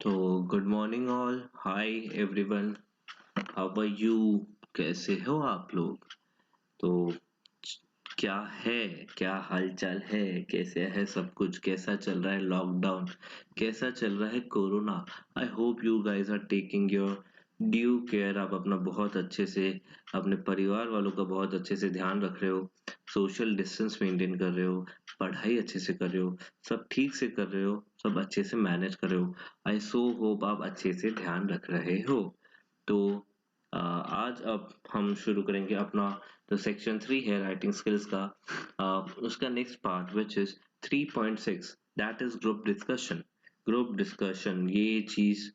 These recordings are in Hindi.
तो good morning all, hi everyone, how are you? कैसे हो आप लोग? तो क्या है, क्या हालचाल है, कैसे है सब कुछ, कैसा चल रहा है लॉकडाउन, कैसा चल रहा है corona? I hope you guys are taking your due care. आप अपना बहुत अच्छे से, अपने परिवार वालों का बहुत अच्छे से ध्यान रख रहे हो, सोशल डिस्टेंस मेंटेन कर रहे हो, पढ़ाई अच्छे से कर रहे हो, सब ठीक से कर रहे हो, सब अच्छे से मैनेज कर रहे हो। आई सो होप आप अच्छे से ध्यान रख रहे हो। तो आज अब हम शुरू करेंगे अपना जो सेक्शन 3 है राइटिंग स्किल्स का, उसका next part which is 3.6, that is group discussion. Group discussion ये चीज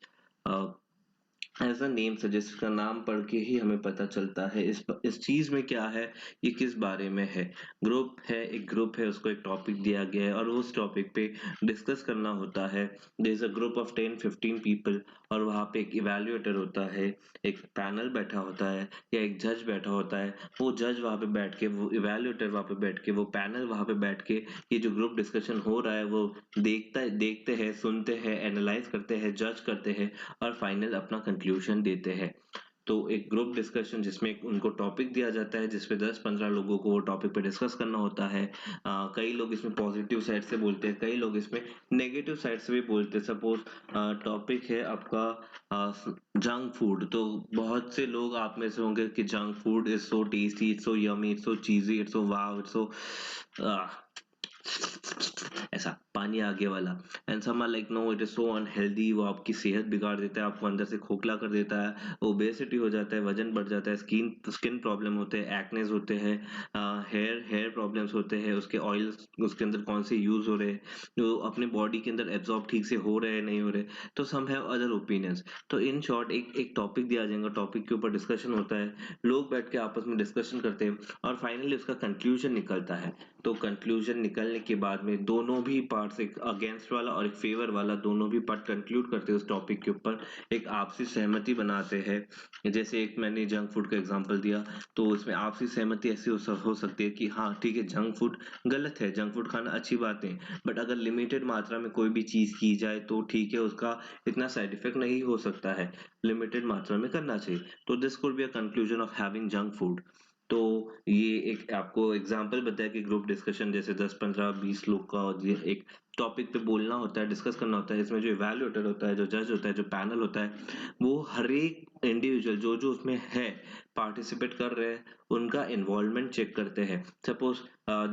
ऐसा नेम सजेस्ट, इसका नाम पढ़ के ही हमें पता चलता है इस चीज में क्या है, ये किस बारे में है। ग्रुप है, एक ग्रुप है, उसको एक टॉपिक दिया गया है और उस टॉपिक पे डिस्कस करना होता है। There is a group of 10-15 people और वहाँ पे एक इवैल्यूएटर होता है, एक पैनल बैठा होता है या एक जज बैठा होता है। वो जज वहाँ पे बैठ के, वो इवैल्यूएटर वहाँ पे बैठ के, वो पैनल वहाँ पे बैठ के ये जो ग्रुप डिस्कशन हो रहा है वो देखते हैं, सुनते हैं, एनालाइज करते हैं, जज करते हैं और फाइनल अपना कंक्लूजन देते हैं। तो एक ग्रुप डिस्कशन जिसमें उनको टॉपिक दिया जाता है, जिसपे 10-15 लोगों को वो टॉपिक पे डिस्कस करना होता है। कई लोग इसमें पॉजिटिव साइड से बोलते हैं, कई लोग इसमें नेगेटिव साइड से भी बोलते हैं। सपोज टॉपिक है आपका जंक फूड, तो बहुत से लोग आप में से होंगे कि junk food is so tasty, it's so yummy, it's so cheesy, it's so wow, it's so ऐसा पानी आगे वाला। And some are like no, it is so unhealthy, वो आपकी सेहत बिगाड़ देता है, आपको अंदर से खोखला कर देता है, ओबेसिटी हो जाता है, वजन बढ़ जाता है, स्किन स्किन प्रॉब्लम होते हैं, एक्नेस होते हैं, हेयर प्रॉब्लम्स होते हैं, उसके ऑयल्स उसके अंदर कौन से यूज हो रहे हैं, जो अपने बॉडी के अंदर एब्जॉर्ब ठीक से हो रहे हैं नहीं हो रहे। तो सम हैव अदर ओपिनियंस। तो इन शॉर्ट एक एक टॉपिक दिया जाएगा, टॉपिक के ऊपर डिस्कशन होता है, लोग बैठ के आपस में डिस्कशन करते हैं और फाइनली उसका कंक्लूजन निकलता है। तो कंक्लूजन निकलने के बाद में दोनों भी पार्ट्स, एक अगेंस्ट वाला और एक फेवर वाला, दोनों भी पार्ट कंक्लूड करते हैं उस टॉपिक के ऊपर, एक आपसी सहमति बनाते हैं। जैसे एक मैंने जंक फूड का एग्जांपल दिया, तो इसमें आपसी सहमति ऐसी हो सकती है कि हाँ ठीक है, जंक फूड गलत है, जंक फूड खाना अच्छी बात है, बट अगर लिमिटेड मात्रा में कोई भी चीज की जाए तो ठीक है, उसका इतना साइड इफेक्ट नहीं हो सकता है, लिमिटेड मात्रा में करना चाहिए। तो this could be a conclusion of having junk food. तो ये एक आपको एग्जांपल बताया कि ग्रुप डिस्कशन जैसे 10-15-20 लोग का ये एक टॉपिक पे बोलना होता है, डिस्कस करना होता है। इसमें जो इवैल्यूएटर होता है, जो जज होता है, जो पैनल होता है, वो हर एक इंडिविजुअल जो जो उसमें है, पार्टिसिपेट कर रहे हैं, उनका इन्वॉल्वमेंट चेक करते हैं। सपोज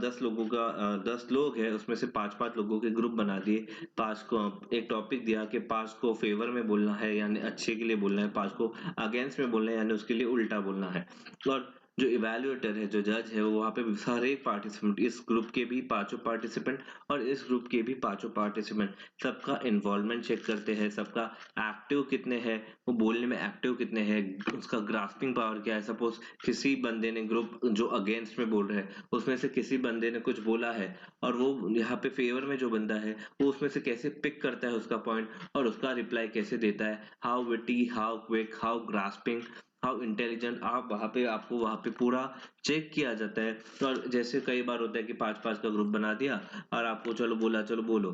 10 लोग हैं, उसमें से 5-5 लोगों के ग्रुप बना दिए, 5 को एक टॉपिक दिया कि 5 को फेवर में बोलना है यानी अच्छे के लिए बोलना है, 5 को अगेंस्ट में बोलना है यानी उसके लिए उल्टा बोलना है। और जो इवैल्यूएटर है, जो जज है, वो वहाँ पे सारे पार्टिसिपेंट, इस ग्रुप के भी पांचों पार्टिसिपेंट और इस ग्रुप के भी पांचों पार्टिसिपेंट, सबका इन्वॉल्वमेंट चेक करते हैं, सबका एक्टिव कितने हैं, वो बोलने में एक्टिव कितने हैं, उसका ग्रास्पिंग पावर क्या है। सपोज किसी बंदे ने, ग्रुप जो अगेंस्ट में बोल रहा है उसमें से किसी बंदे ने कुछ बोला है और वो यहाँ पे फेवर में जो बंदा है वो उसमें से कैसे पिक करता है उसका पॉइंट और उसका रिप्लाई कैसे देता है, how witty, how quick, how grasping, how intelligent, आप वहां पे, आपको वहां पे पूरा चेक किया जाता है। तो और जैसे कई बार होता है कि 5-5 का ग्रुप बना दिया और आपको चलो बोला, चलो बोलो,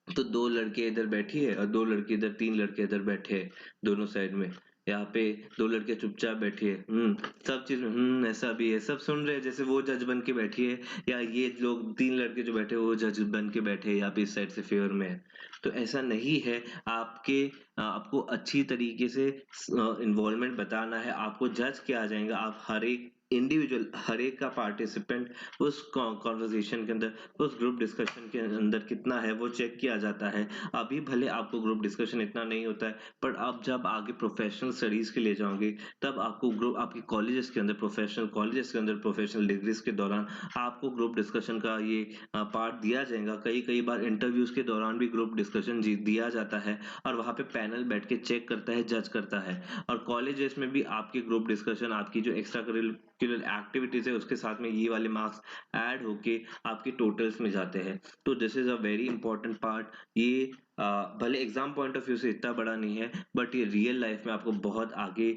तो 2 लड़के इधर बैठी है और 2 लड़के इधर, 3 लड़के इधर बैठे हैं दोनों साइड में। यहाँ पे 2 लड़के चुपचाप बैठे हैं, सब चीज में ऐसा भी है, सब सुन रहे हैं, जैसे वो जज बन के बैठी है या ये लोग 3 लड़के जो बैठे हैं वो जज बन के बैठे हैं, या पे इस साइड से फेवर में है। तो ऐसा नहीं है। आपको अच्छी तरीके से इन्वॉल्वमेंट बताना है, आपको जज किया जाएगा, आप हर एक इंडिविजुअल, हर एक का पार्टिसिपेंट उस कॉन्वर्सेशन के अंदर, उस ग्रुप डिस्कशन के अंदर कितना है वो चेक किया जाता है। अभी भले आपको ग्रुप डिस्कशन इतना नहीं होता है, पर आप जब आगे प्रोफेशनल स्टडीज के लिए जाओगे तब आपको ग्रुप, आपके कॉलेजेस के अंदर, प्रोफेशनल कॉलेजेस के अंदर, प्रोफेशनल डिग्रीज के दौरान आपको ग्रुप डिस्कशन का ये पार्ट दिया जाएगा। कई कई बार इंटरव्यूज के दौरान भी ग्रुप डिस्कशन दिया जाता है और वहां पे पैनल बैठ के चेक करता है, जज करता है। और कॉलेजेस में भी आपके ग्रुप डिस्कशन, आपकी जो एक्स्ट्रा करिकुलर एक्टिविटीज है, उसके साथ में ये वाले मार्क्स ऐड होके आपके टोटल्स में जाते हैं। तो this is a very important part. ये भले एग्जाम पॉइंट ऑफ व्यू से इतना बड़ा नहीं है, बट ये रियल लाइफ में आपको बहुत आगे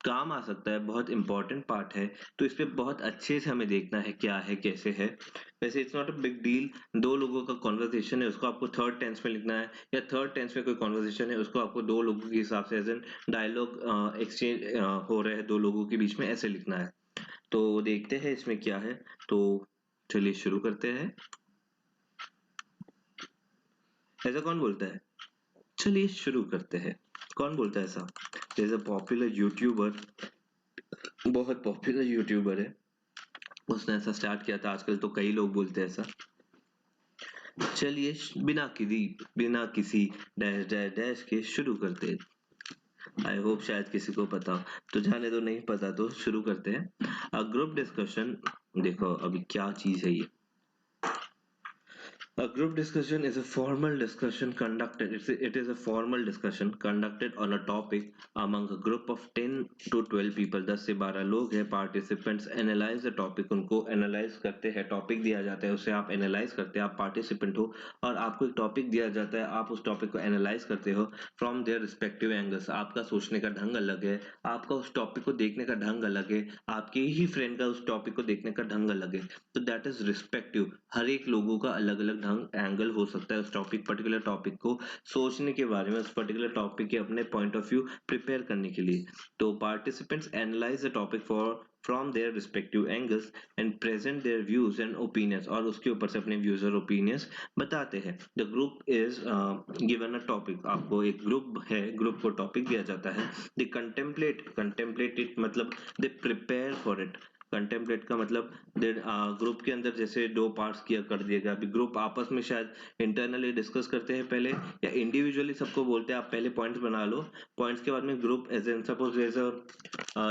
काम आ सकता है, बहुत इंपॉर्टेंट पार्ट है, तो इस पे बहुत अच्छे से हमें देखना है क्या है, कैसे है। वैसे it's not a big deal, दो लोगों का कॉन्वर्सेशन है उसको आपको थर्ड टेंस में लिखना है, या थर्ड टेंस में कोई कॉन्वर्सेशन है उसको आपको दो लोगों के हिसाब से एज एन डायलॉग एक्सचेंज हो रहे हैं दो लोगों के बीच में, ऐसे लिखना है। तो देखते हैं इसमें क्या है। तो चलिए शुरू करते हैं। ऐसा कौन बोलता है? चलिए शुरू करते हैं। कौन बोलता है ऐसा? There is a popular YouTuber, बहुत पॉपुलर यूट्यूबर है, उसने ऐसा स्टार्ट किया था। आजकल तो कई लोग बोलते हैं ऐसा। चलिए बिना किसी डैश डैश डैश के शुरू करते हैं। आई होप शायद किसी को पता हो, तो जाने दो, नहीं पता तो शुरू करते हैं। ग्रुप डिस्कशन, देखो अभी क्या चीज है ये। A group discussion is a formal discussion conducted. It is a formal discussion conducted on a topic among a group of 10 to 12 people. 10 से 12 लोग हैं. Participants analyze the topic. उनको analyze करते हैं. Topic दिया जाता है, उसे आप analyze करते हैं. आप participant हो और आपको एक topic दिया जाता है. आप उस topic को analyze करते हो from their respective angles. आपका सोचने का ढंग अलग है. आपका उस topic को देखने का ढंग अलग है. आपके ही friend का उस topic को देखने का ढंग अलग है. तो दैट इज रिस्पेक्टिव. हर एक लोगों का अलग अलग ढंग एंगल हो सकता है उस टॉपिक, पर्टिकुलर टॉपिक को सोचने के बारे में, उस पर्टिकुलर टॉपिक के अपने पॉइंट ऑफ व्यू प्रिपेयर करने के लिए. तो participants analyse the topic for from their respective angles and present their views and opinions, और उसके ऊपर से अपने व्यूज और ओपिनियंस बताते हैं. The group is given a topic. आपको एक ग्रुप है, ग्रुप को टॉपिक दिया जाता है. द कंटेम्पलेट इट मतलब they prepare for it. Contemplate का मतलब ग्रुप के अंदर जैसे दो पार्ट्स किया कर दिए गए. अभी ग्रुप आपस में शायद इंटरनली डिस्कस करते हैं पहले, या इंडिविजुअली सबको बोलते हैं आप पहले पॉइंट्स बना लो. पॉइंट्स के बाद में ग्रुप एज एन सपोज जैसे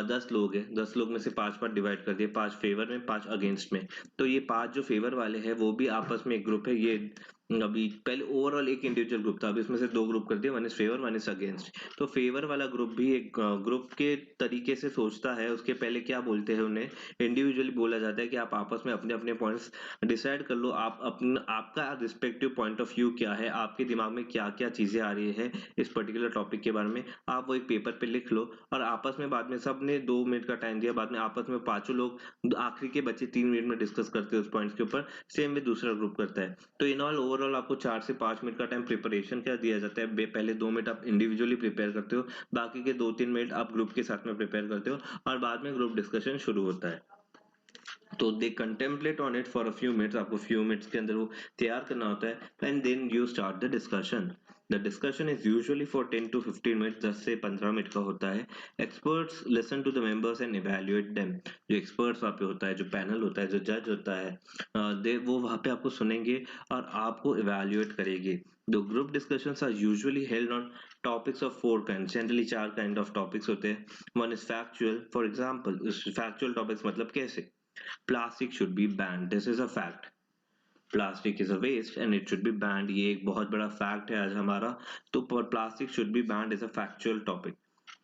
10 लोग हैं, 10 लोग में से 5 पार्ट डिवाइड कर दिए, 5 फेवर में 5 अगेंस्ट में. तो ये 5 जो फेवर वाले हैं वो भी आपस में एक ग्रुप है. ये अभी पहले ओवरऑल एक इंडिविजुअल ग्रुप था, अभी इसमें से दो ग्रुप कर दिए, one is favour one is against. तो फेवर वाला ग्रुप भी एक ग्रुप के तरीके से सोचता है. उसके पहले क्या बोलते हैं, उन्हें इंडिविजुअली बोला जाता है कि आप आपस में अपने अपने पॉइंट्स डिसाइड कर लो. आप अपना आपका रिस्पेक्टिव पॉइंट ऑफ व्यू क्या है, आपके दिमाग में क्या क्या चीजें आ रही है इस पर्टिकुलर टॉपिक के बारे में, आप वो एक पेपर पे लिख लो. और आपस में बाद में सबने 2 मिनट का टाइम दिया, बाद में आपस में पांचों लोग आखिरी के बच्चे 3 मिनट में डिस्कस करते हैं उस पॉइंट्स के ऊपर. सेम में दूसरा ग्रुप करता है. तो इन ऑल ओवरऑल आपको 4 से 5 मिनट का टाइम प्रिपरेशन क्या दिया जाता है. पहले 2 मिनट आप इंडिविजुअली प्रिपेयर करते हो, बाकी के 2-3 मिनट आप ग्रुप के साथ में प्रिपेयर करते हो, और बाद में ग्रुप डिस्कशन शुरू होता है. तो they contemplate on it for a few minutes. आपको फ्यू मिनट्स के अंदर वो तैयार करना होता है. And then you start the discussion. The discussion is usually for 10 to 15 minutes. 10 से 15 मिनट का होता है. Experts listen to the members and evaluate them. जो एक्सपर्ट्स वहाँ पे होता है, जो पैनल होता है, जो जज होता है, दे वो वहाँ पे आपको सुनेंगे और आपको इवैल्यूएट करेंगे. The group discussions are usually held on topics of 4 kinds. Generally 4 kind of topics होते हैं. One is factual. For example factual topics मतलब कैसे, plastic should be banned, this is a fact. Plastic is a waste and it should be banned, ये एक बहुत बड़ा फैक्ट है आज हमारा. तो plastic should be banned is a factual topic.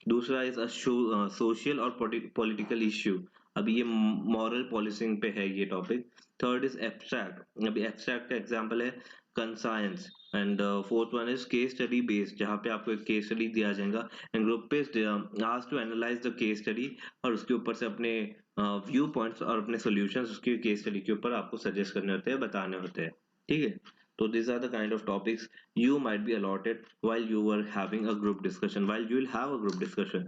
दूसरा इज अ सोशल और पॉलिटिकल इश्यू. अभी ये मॉरल पॉलिसिंग पे है ये टॉपिक. Third is abstract. अभी एब्स्ट्रैक्ट का एग्जांपल है conscience. And fourth one is case study based, जहाँ पे आपको एक केस स्टडी दिया जाएगा एंड ग्रुप पे asked to analyse the case study, और उसके ऊपर से अपने व्यू पॉइंट्स और अपने सॉल्यूशंस उसके केस स्टडी के ऊपर आपको सजेस्ट करने होते हैं, बताने होते हैं. ठीक है. तो these are the kind of topics you might be allotted while you were having a group discussion, while you will have a group discussion.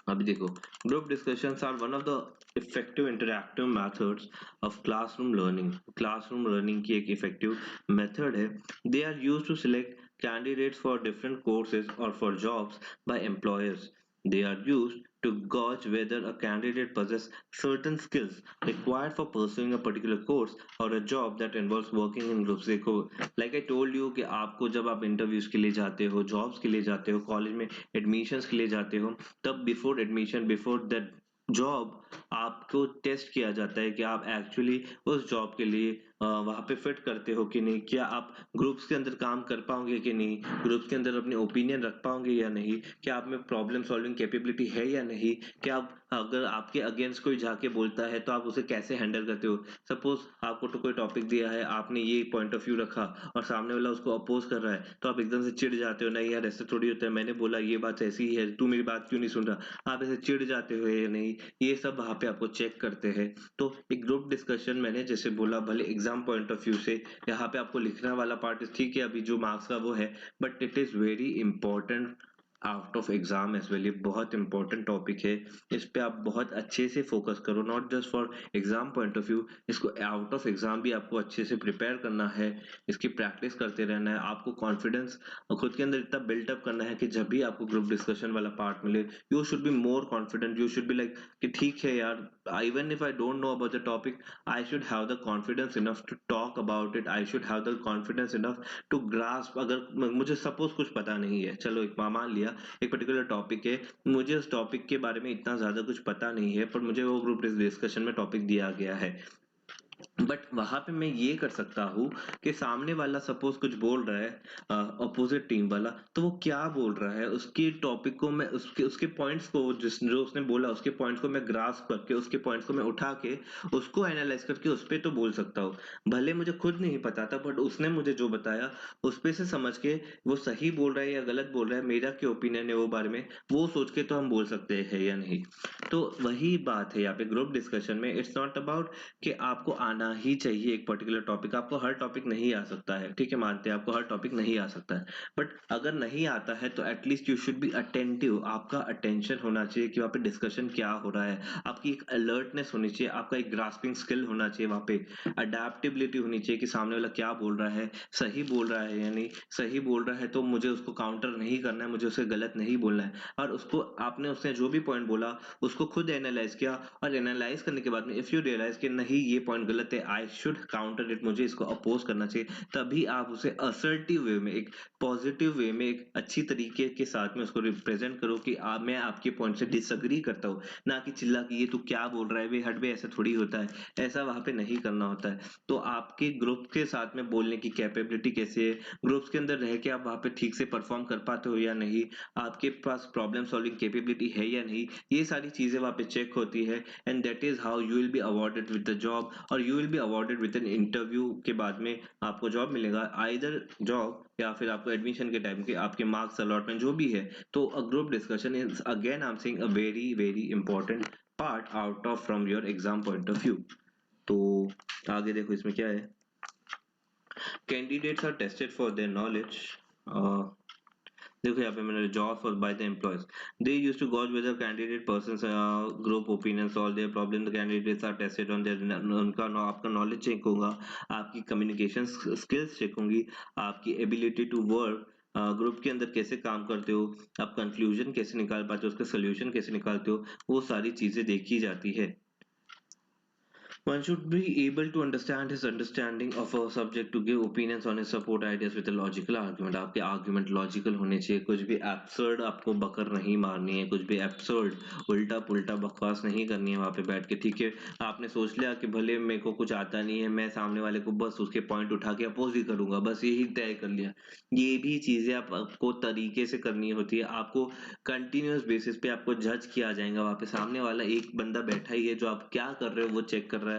अभी देखो, group discussions are one of the effective interactive methods of classroom learning. Classroom learning की एक इफेक्टिव मेथड है. They are used to select candidates for different courses or for jobs by employers. They are used to gauge whether a candidate possesses certain skills required for pursuing a particular course or a job that involves working in groups. देखो, like I told you कि आपको जब आप इंटरव्यूज के लिए जाते हो, जॉब्स के लिए जाते हो, कॉलेज में एडमिशन्स के लिए जाते हो, तब before admission, before that job, आपको टेस्ट किया जाता है कि आप एक्चुअली उस जॉब के लिए वहां पे फिट करते हो कि नहीं, क्या आप ग्रुप्स के अंदर काम कर पाओगे कि नहीं, ग्रुप्स के अंदर अपने ओपिनियन रख पाओगे या नहीं, क्या आप में प्रॉब्लम सॉल्विंग कैपेबिलिटी है या नहीं, क्या आप अगर आपके अगेंस्ट कोई जाके बोलता है तो आप उसे कैसे हैंडल करते हो? सपोज़ आपको तो कोई टॉपिक दिया है, आपने ये पॉइंट ऑफ व्यू रखा और सामने वाला उसको अपोज़ कर रहा है, तो आप एकदम से चिढ़ जाते हो, नहीं यार ऐसा थोड़ी होता है, मैंने बोला ये बात ऐसी ही है, तू मेरी बात क्यों नहीं सुन रहा? आप ऐसे चिढ़ जाते हो या नहीं? ये सब वहाँ पे आपको चेक करते हैं। तो एक ग्रुप डिस्कशन मैंने जैसे बोला भले एग्ज़ाम पॉइंट ऑफ व्यू से यहाँ पे आपको लिखना वाला पार्ट ठीक है, अभी जो मार्क्स का वो है, but it is very important out of exam as well. ये बहुत इंपॉर्टेंट टॉपिक है। इस पे आप बहुत अच्छे से फोकस करो, not just for exam point of view, इसको आउट ऑफ एग्जाम भी आपको अच्छे से प्रिपेयर करना है, इसकी प्रैक्टिस करते रहना है, आपको कॉन्फिडेंस खुद के अंदर इतना बिल्टअप करना है कि जब भी आपको ग्रुप डिस्कशन वाला पार्ट मिले, you should be more confident, you should be like कि ठीक है यार, even if I don't know about the topic, I should have the confidence enough to talk about it, I should have the confidence enough to grasp. अगर मुझे सपोज कुछ पता नहीं है, चलो एक मान लिया एक पर्टिकुलर टॉपिक है, मुझे उस टॉपिक के बारे में इतना ज़्यादा कुछ पता नहीं है, पर मुझे वो ग्रुप डिस्कशन में टॉपिक दिया गया है। बट वहां पे मैं ये कर सकता हूँ कि सामने वाला सपोज कुछ बोल रहा है, अपोजिट टीम वाला, तो वो क्या बोल रहा है उसके टॉपिक को मैं उसके उसके पॉइंट्स को जिस जो उसने बोला उसके पॉइंट्स को मैं ग्रास्प करके उसके पॉइंट्स को मैं उठा के उसको एनालाइज करके उस पे तो बोल सकता हूँ। भले मुझे खुद नहीं पता था, बट उसने मुझे जो बताया उस पे से समझ के वो सही बोल रहा है या गलत बोल रहा है, मेरा क्या ओपिनियन है वो बारे में, वो सोच के तो हम बोल सकते हैं या नहीं। तो वही बात है यहाँ पे ग्रुप डिस्कशन में, इट्स नॉट अबाउट कि आपको आना ही चाहिए एक पर्टिकुलर टॉपिक, आपको हर टॉपिक नहीं आ सकता है, ठीक है, मानते हैं आपको हर टॉपिक नहीं आ सकता है, बट अगर नहीं आता है तो at least you should be attentive, आपका अटेंशन होना चाहिए कि वहाँ पे डिस्कशन क्या हो रहा है, आपकी एक अलर्टनेस होनी चाहिए, आपका एक ग्रास्पिंग स्किल होना चाहिए, वहाँ पे अडेप्टेबिलिटी होनी चाहिए कि सामने वाला क्या बोल रहा है, सही बोल रहा है या नहीं, सही बोल रहा है तो मुझे उसको काउंटर नहीं करना है, मुझे उसे गलत नहीं बोलना है, और उसको आपने उसने जो भी पॉइंट बोला उसको खुद एनालाइज किया, और एनालाइज करने के बाद में इफ यू रियलाइज कि नहीं ये पॉइंट गलत है, आई शुड काउंटर इट, मुझे इसको अपोज करना चाहिए, तभी आप उसे असर्टिव वे में, एक पॉजिटिव वे में, एक अच्छी तरीके के साथ में उसको रिप्रेजेंट करो कि मैं आपके पॉइंट से डिसएग्री करता हूँ, ना कि चिल्ला कि ये तू क्या बोल रहा है बे, हट बे, ऐसा थोड़ी होता है, ऐसा वहां पे नहीं करना होता है। तो आपके ग्रुप के साथ में बोलने की कैपेबिलिटी कैसे है, ग्रुप्स के अंदर रह के आप वहां पे ठीक से परफॉर्म कर पाते हो या नहीं, आपके पास प्रॉब्लम सॉल्विंग कैपेबिलिटी है या नहीं, ये सारी चीजें वहां पे चेक होती है, and that is how you will be awarded with the job, और you will be awarded with an interview के बाद में आपको जॉब मिलेगा, आइदर जॉब या फिर आपको एडमिशन के टाइम के आपके मार्क्स अलॉटमेंट जो भी है। तो a group discussion is again I am saying a very very important part out of from your exam point of view. तो आगे देखो इसमें क्या है, candidates are tested for their knowledge. देखो यहाँ पे मैंने job for by the employees, they used to gauge whether candidate persons group opinion solve their problem, the candidates are tested on their, उनका आपका नॉलेज चेक होगा, आपकी कम्युनिकेशन स्किल्स चेक होंगी, आपकी एबिलिटी टू वर्क ग्रुप के अंदर कैसे काम करते हो, आप कंक्लूजन कैसे निकाल पाते हो, उसका सोल्यूशन कैसे निकालते हो, वो सारी चीजें देखी जाती है। One should be able to understand his understanding of a subject to give opinions on his support ideas with a logical argument. आपके argument logical होने चाहिए, कुछ भी absurd आपको बकर नहीं मारनी है, कुछ भी absurd उल्टा पुल्टा बकवास नहीं करनी है वहां पे बैठ के, ठीक है। आपने सोच लिया कि भले मेरे को कुछ आता नहीं है, मैं सामने वाले को बस उसके पॉइंट उठा के अपोज ही करूंगा, बस यही तय कर लिया, ये भी चीजें आपको तरीके से करनी होती है, आपको कंटिन्यूअस बेसिस पे आपको जज किया जाएगा, वहां पे सामने वाला एक बंदा बैठा ही है जो आप क्या कर रहे हो वो चेक कर रहा है,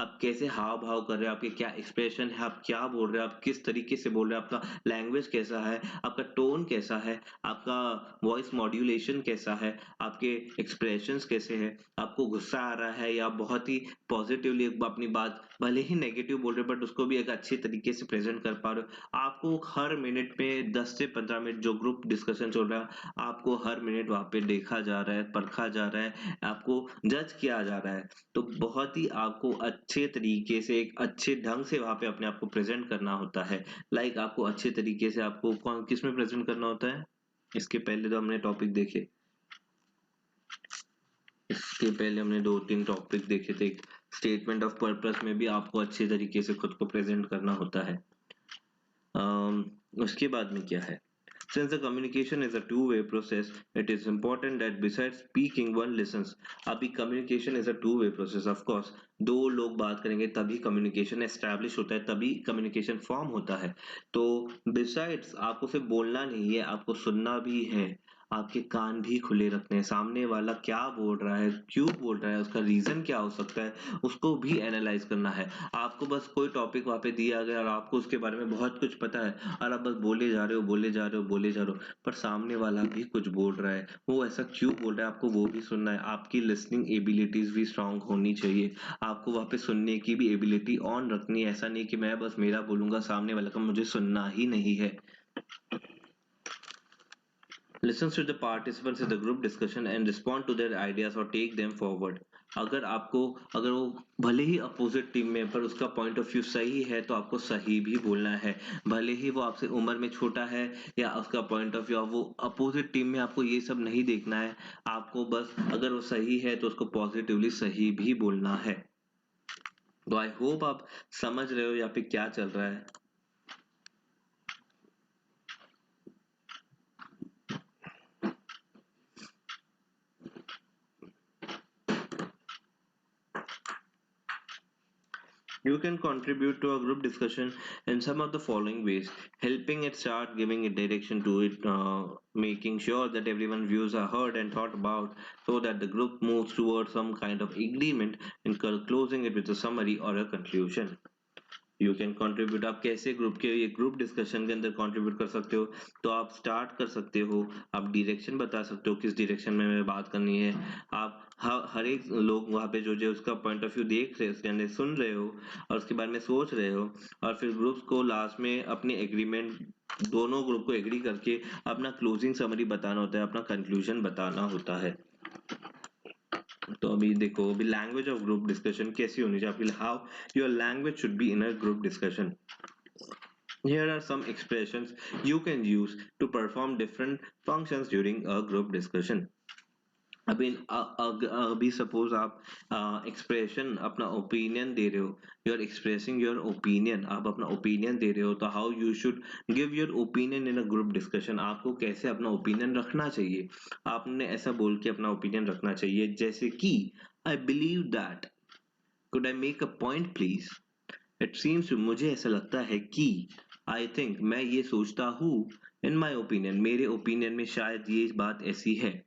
आप कैसे हाव भाव कर रहे हो, आपके क्या एक्सप्रेशन है, आप क्या बोल रहे हो, आप किस तरीके से बोल रहे हो, आपका लैंग्वेज कैसा है, आपका टोन कैसा है, आपका वॉइस मॉड्यूलेशन कैसा है, आपके एक्सप्रेशंस कैसे हैं, आपको गुस्सा आ रहा है या बहुत ही पॉजिटिवली अपनी बात भले ही नेगेटिव बोल रहे हो बट उसको भी एक अच्छे तरीके से प्रेजेंट कर पा रहे हो, आपको हर मिनट में 10 से 15 मिनट जो ग्रुप डिस्कशन चल रहा है, आपको हर मिनट वहां पे देखा जा रहा है, परखा जा रहा है, आपको जज किया जा रहा है। तो बहुत ही आपको अच्छे तरीके से एक अच्छे ढंग से वहां पे अपने आप को प्रेजेंट करना होता है। लाइक आपको अच्छे तरीके से आपको कौन किस में प्रेजेंट करना होता है, इसके पहले तो हमने टॉपिक देखे, इसके पहले हमने 2-3 टॉपिक देखे थे। स्टेटमेंट ऑफ पर्पस में भी आपको अच्छे तरीके से खुद को प्रेजेंट करना होता है। उसके बाद में क्या है, since the communication is a two-way process, it is important that besides speaking, one listens. अभी communication is a two-way process, of course. दो लोग बात करेंगे तभी communication establish होता है, तभी communication form होता है। तो besides आपको सिर्फ बोलना नहीं है, आपको सुनना भी है, आपके कान भी खुले रखने हैं, सामने वाला क्या बोल रहा है, क्यों बोल रहा है, उसका रीजन क्या हो सकता है, उसको भी एनालाइज करना है। आपको बस कोई टॉपिक वहाँ पे दिया गया और आपको उसके बारे में बहुत कुछ पता है और आप बस बोले जा रहे हो, बोले जा रहे हो, बोले जा रहे हो, पर सामने वाला भी कुछ बोल रहा है, वो ऐसा क्यों बोल रहा है, आपको वो भी सुनना है। आपकी लिसनिंग एबिलिटीज भी स्ट्रांग होनी चाहिए। आपको वहाँ पे सुनने की भी एबिलिटी ऑन रखनी है। ऐसा नहीं कि मैं बस मेरा बोलूंगा, सामने वाला का मुझे सुनना ही नहीं है। Listens to the participants in the group discussion and respond to their ideas or take them forward. अगर वो भले ही अपोजिट टीम में, पर उसका पॉइंट ऑफ व्यू सही है तो आपको सही भी बोलना है। भले ही वो आपसे उम्र में छोटा है या उसका पॉइंट ऑफ व्यू, वो अपोजिट टीम में, आपको ये सब नहीं देखना है। आपको बस अगर वो सही है तो उसको पॉजिटिवली सही भी बोलना है। तो आई होप आप समझ रहे हो यहाँ पे क्या चल रहा है। You can contribute to a group discussion in some of the following ways: helping it start, giving it direction to it, making sure that everyone's views are heard and thought about so that the group moves towards some kind of agreement, and closing it with a summary or a conclusion. You can contribute, आप कैसे ग्रुप के ये ग्रुप डिस्कशन के अंदर कंट्रीब्यूट कर सकते हो। तो आप स्टार्ट कर सकते हो, आप डायरेक्शन बता सकते हो किस डायरेक्शन में हमें बात करनी है। आप हर एक लोग वहाँ पे जो जो उसका पॉइंट ऑफ व्यू देख रहे हो, उसके अंदर सुन रहे हो और उसके बारे में सोच रहे हो, और फिर ग्रुप्स को लास्ट में अपनी एग्रीमेंट, दोनों ग्रुप को एग्री करके अपना क्लोजिंग समरी बताना होता है, अपना कंक्लूजन बताना होता है। तो अभी देखो, अभी लैंग्वेज ऑफ ग्रुप डिस्कशन कैसी होनी चाहिए आपकी, how your language should be in a group discussion. Here are some expressions you can use to perform different functions during a group discussion. अभी सपोज आप एक्सप्रेशन अपना ओपिनियन दे रहे हो, you are expressing your opinion, आप अपना ओपिनियन दे रहे हो, तो how you should give your opinion in a group discussion, आपको कैसे अपना ओपिनियन रखना चाहिए। आपने ऐसा बोल के अपना ओपिनियन रखना चाहिए, जैसे कि I believe that, could I make a point please, it seems, मुझे ऐसा लगता है कि, आई थिंक, मैं ये सोचता हूँ, इन माई ओपिनियन, मेरे ओपिनियन में शायद ये बात ऐसी है।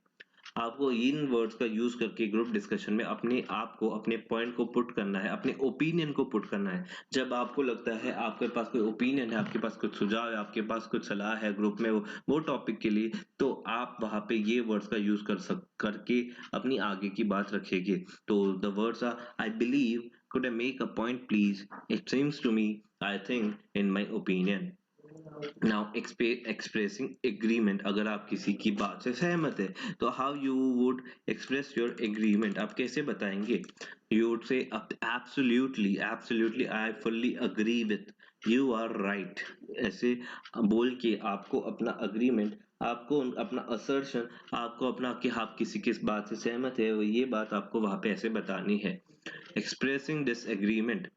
आपको इन वर्ड्स का यूज करके ग्रुप डिस्कशन में अपने आप को, अपने पॉइंट को पुट करना है, अपने ओपिनियन को पुट करना है। जब आपको लगता है आपके पास कोई ओपिनियन है, आपके पास कुछ सुझाव है, आपके पास कुछ सलाह है ग्रुप में वो टॉपिक के लिए, तो आप वहां पे ये वर्ड्स का यूज करके अपनी आगे की बात रखेंगे। तो the words are, I believe, could I make a point please, it seems to me, I think, in my opinion. Now expressing agreement, अगर आप किसी की बात से सहमत है तो how you would express your agreement, आप कैसे बताएंगे। You would say absolutely, absolutely I fully agree with, you are right, ऐसे बोल के आपको अपना अग्रीमेंट, आपको अपना असर्शन, आपको अपना कि आप किसी किस बात से सहमत है, ये बात आपको वहां पे ऐसे बतानी है। एक्सप्रेसिंग डिसएग्रीमेंट,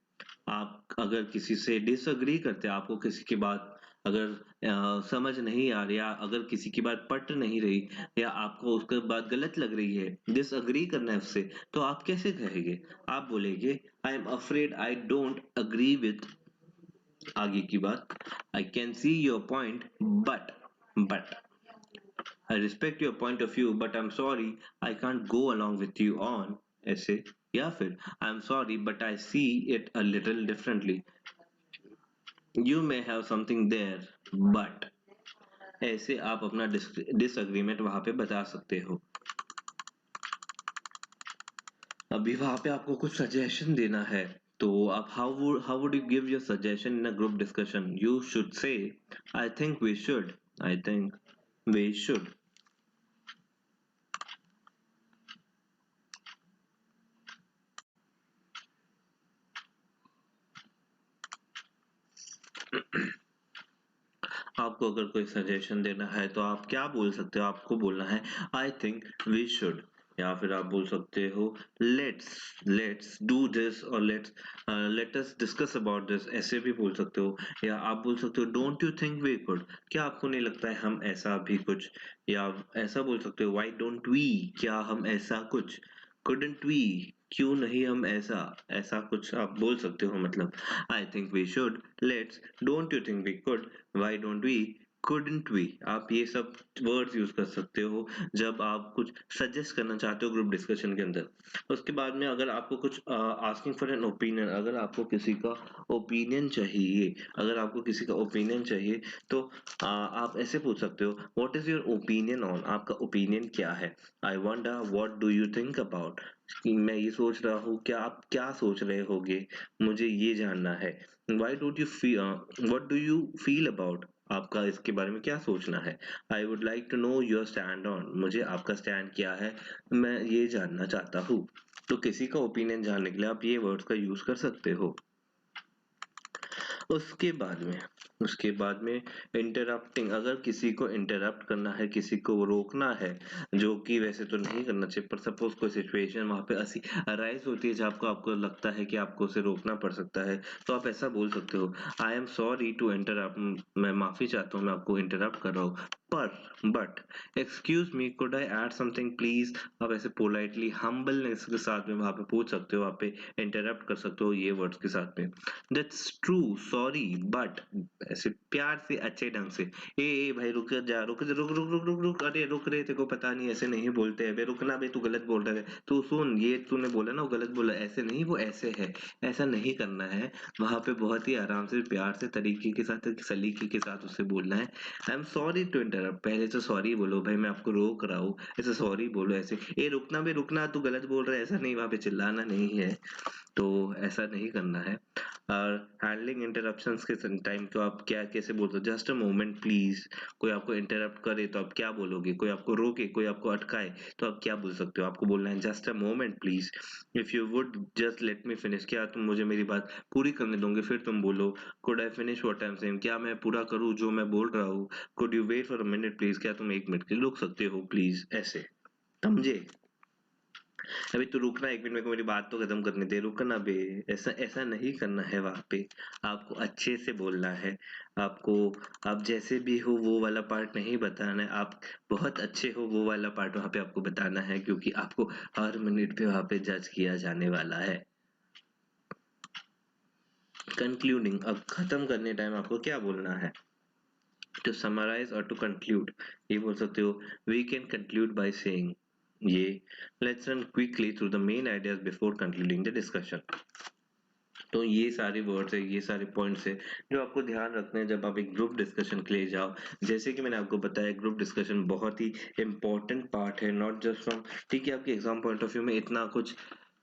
आप अगर किसी से डिसअग्री करते हैं, आपको किसी की बात अगर समझ नहीं आ रही, या अगर किसी की बात पट नहीं रही, या आपको उसकी बात गलत लग रही है, डिसअग्री करना है उससे, तो आप कैसे कहेंगे। आप बोलेंगे, I am afraid I don't agree with, आगे की बात, I can see your point but I respect your point of view but I am sorry I can't go along with you on, ऐसे। या फिर, I am sorry but I see it a little differently, you may have something there but, ऐसे आप अपना डिसएग्रीमेंट वहां पे बता सकते हो। अभी वहां पे आपको कुछ सजेशन देना है, तो आप how would you give your suggestion in a group discussion. You should say, I think we should, I think we should. आपको अगर कोई सजेशन देना है तो आप क्या बोल सकते हो, आपको बोलना है आई थिंक वी शुड, या फिर आप बोल सकते हो लेट्स लेट्स डू दिस, और let us discuss about this, ऐसे भी बोल सकते हो। या आप बोल सकते हो don't you think we could, क्या आपको नहीं लगता है हम ऐसा भी कुछ। या ऐसा बोल सकते हो व्हाई डोंट वी, क्या हम ऐसा कुछ, couldn't we, क्यों नहीं हम ऐसा, ऐसा कुछ आप बोल सकते हो। मतलब, I think we should, let's, don't you think we could, why don't we, couldn't we, आप ये सब वर्ड्स यूज कर सकते हो जब आप कुछ सजेस्ट करना चाहते हो ग्रुप डिस्कशन के अंदर। उसके बाद में अगर आपको कुछ आस्किंग फॉर एन ओपिनियन, अगर आपको किसी का ओपिनियन चाहिए, अगर आपको किसी का ओपिनियन चाहिए तो आप ऐसे पूछ सकते हो, what is your opinion on, आपका ओपिनियन क्या है। I wonder what do you think about, मैं ये सोच रहा हूँ, क्या आप क्या सोच रहे होगे, मुझे ये जानना है। Why don't you feel, what do you feel about, आपका इसके बारे में क्या सोचना है। I would like to know your stand on, मुझे आपका स्टैंड क्या है, मैं ये जानना चाहता हूँ। तो किसी का ओपिनियन जानने के लिए आप ये वर्ड्स का यूज कर सकते हो। उसके बाद में उसके बाद में इंटरप्टिंग, अगर किसी को इंटरप्ट करना है, किसी को रोकना है, जो कि वैसे तो नहीं करना चाहिए, पर सपोज कोई सिचुएशन वहां पे ऐसी अराइज होती है जहाँ आपको आपको लगता है कि आपको उसे रोकना पड़ सकता है, तो आप ऐसा बोल सकते हो, I am sorry to interrupt, मैं माफी चाहता हूँ, मैं आपको इंटरप्ट कर रहा हूँ, पर but excuse me could I add something please. आप ऐसे पोलाइटली हम्बलनेस के साथ में वहां पे पूछ सकते हो, वहां पे इंटरप्ट कर सकते हो ये वर्ड्स के साथ में। दैट्स ट्रू, सॉरी बट, ऐसे प्यार से अच्छे ढंग से, ए भाई रुक जा, रुक जा, रुक रुक रुक रुक रुक, अरे रुक रे, तेरे को पता नहीं ऐसे नहीं बोलते हैं बे, रुकना बे, तू गलत बोल रहा है, तू सुन, ये तूने बोला ना वो गलत बोला, ऐसे नहीं, वो ऐसे है, ऐसा नहीं करना है। वहां पे बहुत ही आराम से प्यार से तरीके के साथ सलीके के साथ उसे बोलना है। I am sorry to interrupt, पहले तो सॉरी बोलो भाई, मैं आपको रोक रहा हूँ, ऐसे सॉरी बोलो, ऐसे ए रुकना बे, रुकना, तू गलत बोल रहा है, ऐसा नहीं, वहां पे चिल्लाना नहीं है, तो ऐसा नहीं करना है। और हैंडलिंग इंटरप्शंस के टाइम तो आप क्या कैसे बोलते हो, जस्ट अ मोमेंट प्लीज। कोई आपको इंटरप्ट करे तो आप क्या बोलोगे, कोई आपको रोके, कोई आपको अटकाए तो आप क्या बोल सकते हो, आपको बोलना है just a moment please, if you would just let me finish, क्या तुम मुझे मेरी बात पूरी करने दोगे फिर तुम बोलो। Could I finish what I am saying, क्या मैं पूरा करूँ जो मैं बोल रहा हूँ। Could you wait for a minute please, क्या तुम एक मिनट के लिए रुक सकते हो प्लीज, ऐसे, समझे। अभी तो रुकना, एक मिनट, मेरे को मेरी बात तो खत्म करने दे, रुकना बे, ऐसा ऐसा नहीं करना है वहां पे, आपको अच्छे से बोलना है। आपको, आप जैसे भी हो वो वाला पार्ट नहीं बताना है, आप बहुत अच्छे हो वो वाला पार्ट वहां पे आपको बताना है, क्योंकि आपको हर मिनट पे वहां पे जज किया जाने वाला है। कंक्लूडिंग, अब खत्म करने टाइम आपको क्या बोलना है, टू समराइज और टू कंक्लूड, ये बोल सकते हो, we can conclude by saying ये, let's run quickly through the main ideas before concluding the discussion. तो ये सारे वर्ड्स है, ये सारे पॉइंट्स है जो आपको ध्यान रखने हैं जब आप एक ग्रुप डिस्कशन के लिए जाओ। जैसे कि मैंने आपको बताया, ग्रुप डिस्कशन बहुत ही इंपॉर्टेंट पार्ट है, नॉट जस्ट फ्रॉम, ठीक है, आपके एग्जाम पॉइंट ऑफ व्यू में इतना कुछ